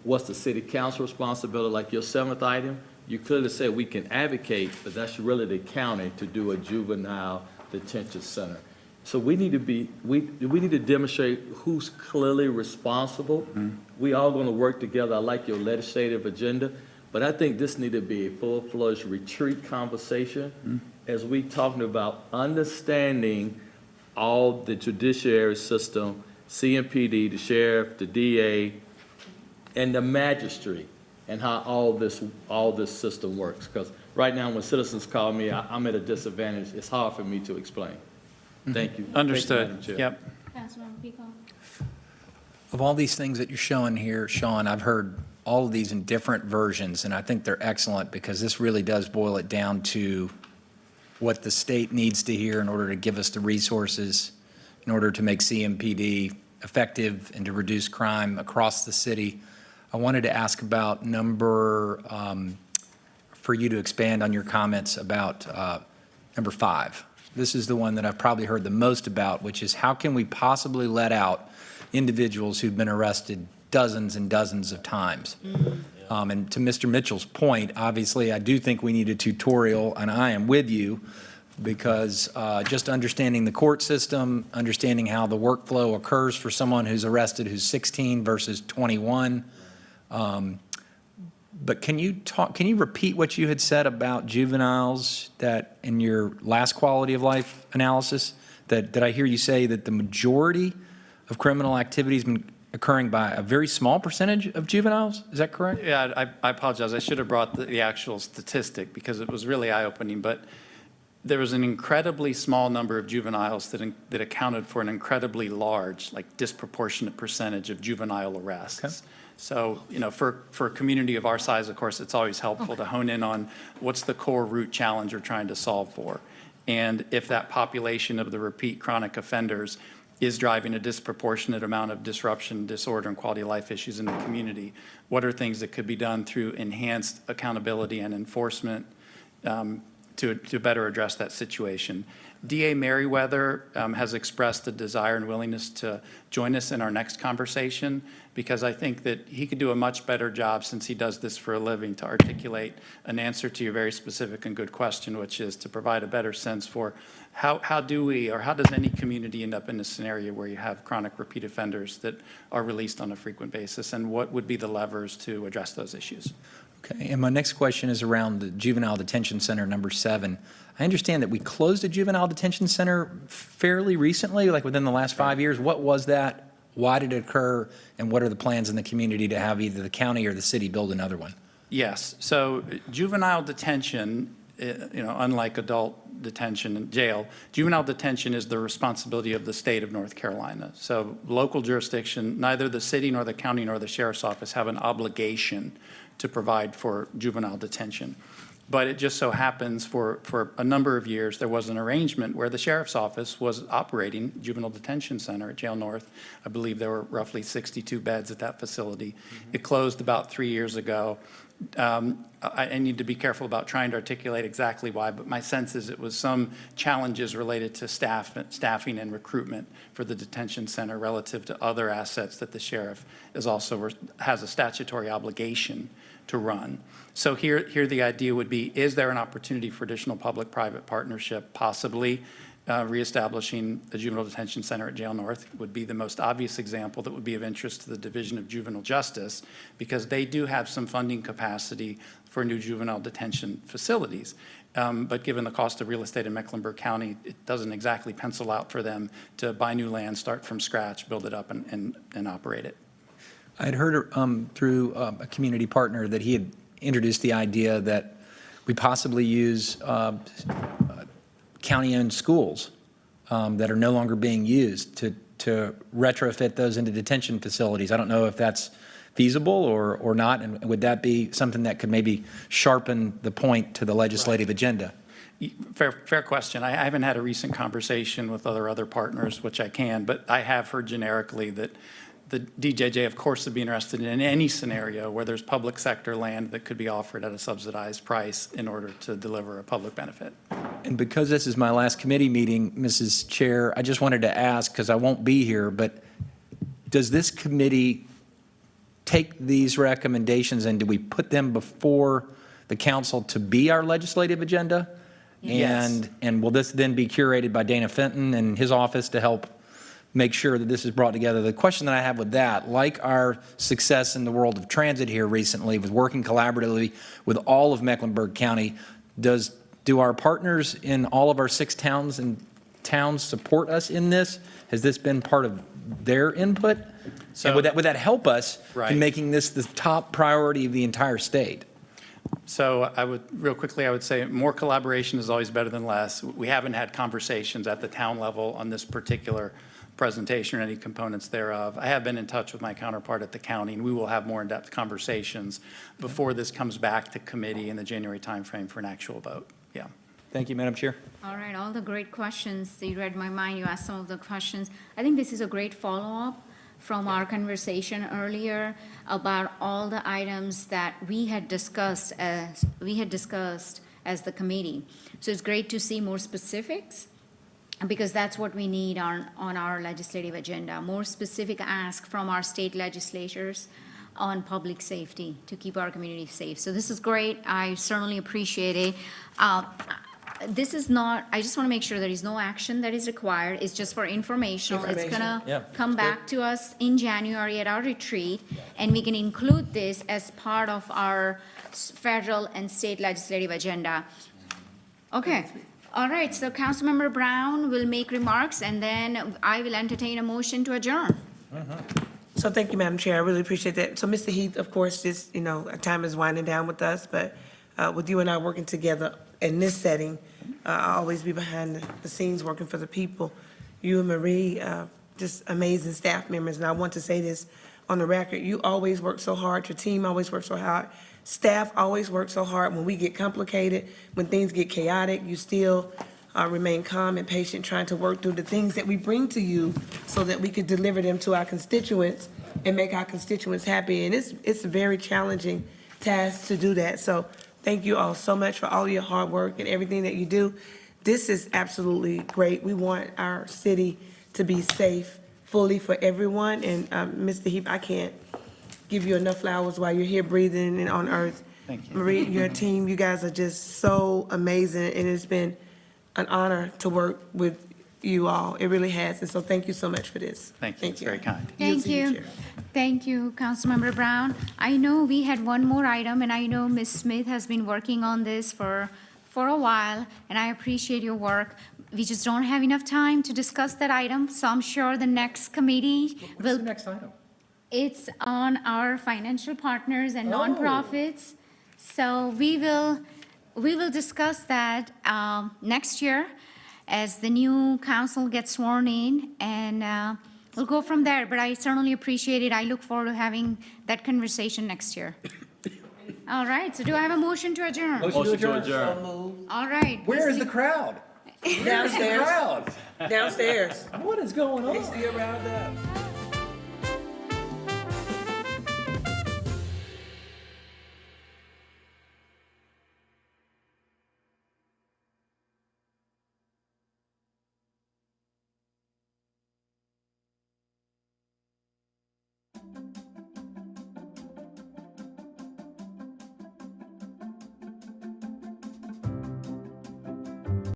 What's the city council responsibility? Like your 7th item, you clearly say we can advocate, but that's really the county to do a juvenile detention center. So we need to we need to demonstrate who's clearly responsible. Mm-hmm. We all going to work together. I like your legislative agenda, but I think this need to be a full-fledged retreat conversation as we talking about understanding all the judiciary system, CMPD, the sheriff, the DA, and the magistrate, and how all this system works. Because right now, when citizens call me, I'm at a disadvantage. It's hard for me to explain. Thank you. Understood. Thank you, Yep. Councilmember Peacock. Of all these things that you're showing here, Sean, I've heard all of these in different versions, and I think they're excellent because this really does boil it down to what the state needs to hear in order to give us the resources in order to make CMPD effective and to reduce crime across the city. I wanted to ask about for you to expand on your comments about number 5. This is the one that I've probably heard the most about, which is how can we possibly let out individuals who've been arrested dozens and dozens of times? And to Mr. Mitchell's point, obviously, I do think we need a tutorial, and I am with you because just understanding the court system, understanding how the workflow occurs for someone who's arrested who's 16 versus 21. But can you repeat what you had said about juveniles that in your last quality of life analysis? Did I hear you say that the majority of criminal activity has been occurring by a very small percentage of juveniles? Is that correct? Yeah, I apologize. I should have brought the actual statistic because it was really eye-opening. But there was an incredibly small number of juveniles that accounted for an incredibly large, like disproportionate percentage of juvenile arrests. Okay. So, for a community of our size, of course, it's always helpful to hone in on what's the core root challenge we're trying to solve for. And if that population of the repeat chronic offenders is driving a disproportionate amount of disruption, disorder, and quality of life issues in the community, what are things that could be done through enhanced accountability and enforcement to better address that situation? DA Merriweather has expressed a desire and willingness to join us in our next conversation, because I think that he could do a much better job, since he does this for a living, to articulate an answer to your very specific and good question, which is to provide a better sense for how does any community end up in a scenario where you have chronic repeat offenders that are released on a frequent basis, and what would be the levers to address those issues? Okay, and my next question is around the Juvenile Detention Center number 7. I understand that we closed a juvenile detention center fairly recently, like within the last 5 years. What was that? Why did it occur? And what are the plans in the community to have either the county or the city build another one? Yes, so juvenile detention, unlike adult detention and jail, juvenile detention is the responsibility of the state of North Carolina. So local jurisdiction, neither the city nor the county nor the sheriff's office have an obligation to provide for juvenile detention. But it just so happens for a number of years, there was an arrangement where the sheriff's office was operating juvenile detention center at Jail North. I believe there were roughly 62 beds at that facility. It closed about 3 years ago. I need to be careful about trying to articulate exactly why, but my sense is it was some challenges related to staffing and recruitment for the detention center relative to other assets that the sheriff has a statutory obligation to run. So here the idea would be, is there an opportunity for additional public-private partnership? Possibly reestablishing a juvenile detention center at Jail North would be the most obvious example that would be of interest to the Division of Juvenile Justice, because they do have some funding capacity for new juvenile detention facilities. But given the cost of real estate in Mecklenburg County, it doesn't exactly pencil out for them to buy new land, start from scratch, build it up, and operate it. I'd heard through a community partner that he had introduced the idea that we possibly use county-owned schools that are no longer being used to retrofit those into detention facilities. I don't know if that's feasible or not, and would that be something that could maybe sharpen the point to the legislative agenda? Fair question. I haven't had a recent conversation with other partners, which I can, but I have heard generically that the DJJ, of course, would be interested in any scenario where there's public sector land that could be offered at a subsidized price in order to deliver a public benefit. And because this is my last committee meeting, Mrs. Chair, I just wanted to ask, because I won't be here, but does this committee take these recommendations and do we put them before the council to be our legislative agenda? Yes. And will this then be curated by Dana Fenton and his office to help make sure that this is brought together? The question that I have with that, like our success in the world of transit here recently with working collaboratively with all of Mecklenburg County, do our partners in all of our 6 towns support us in this? Has this been part of their input? So and would that help us in making this the top priority of the entire state? So real quickly, I would say more collaboration is always better than less. We haven't had conversations at the town level on this particular presentation or any components thereof. I have been in touch with my counterpart at the county, and we will have more in-depth conversations before this comes back to committee in the January timeframe for an actual vote. Yeah. Thank you, Madam Chair. All right, all the great questions. You read my mind. You asked some of the questions. I think this is a great follow-up from our conversation earlier about all the items that we had discussed as the committee. So it's great to see more specifics, because that's what we need on our legislative agenda, more specific ask from our state legislatures on public safety to keep our community safe. So this is great. I certainly appreciate it. this is not, I just want to make sure there is no action that is required. It's just for informational. It's Information. Yeah, gonna come back to us in January at our retreat, and we can include this as part of our federal and state legislative agenda. Okay, all right, so Councilmember Brown will make remarks, and then I will entertain a motion to adjourn. So thank you, Madam Chair. I really appreciate that. So Mr. Heath, of course, just, our time is winding down with us, but with you and I working together in this setting, I'll always be behind the scenes working for the people. You and Marie, just amazing staff members, and I want to say this on the record. You always work so hard. Your team always works so hard. Staff always works so hard. When we get complicated, when things get chaotic, you still remain calm and patient, trying to work through the things that we bring to you so that we could deliver them to our constituents and make our constituents happy. And it's a very challenging task to do that. So thank you all so much for all your hard work and everything that you do. This is absolutely great. We want our city to be safe fully for everyone. And Mr. Heath, I can't give you enough flowers while you're here breathing and on earth. Thank you. Marie, your team, you guys are just so amazing, and it's been an honor to work with you all. It really has, and so thank you so much for this. Thank you. It's very kind. Thank too, you. Chair. Thank you, Councilmember Brown. I know we had one more item, and I know Ms. Smith has been working on this for a while, and I appreciate your work. We just don't have enough time to discuss that item, so I'm sure the next committee What's will. the next item? It's on our financial partners and nonprofits. So we will discuss that next year as the new council gets sworn in, and we'll go from there. But I certainly appreciate it. I look forward to having that conversation next year. All right, so do I have a motion to adjourn? Motion to adjourn. All right. Where is the crowd? Downstairs. Crowd. Downstairs. What is going on? They still round up.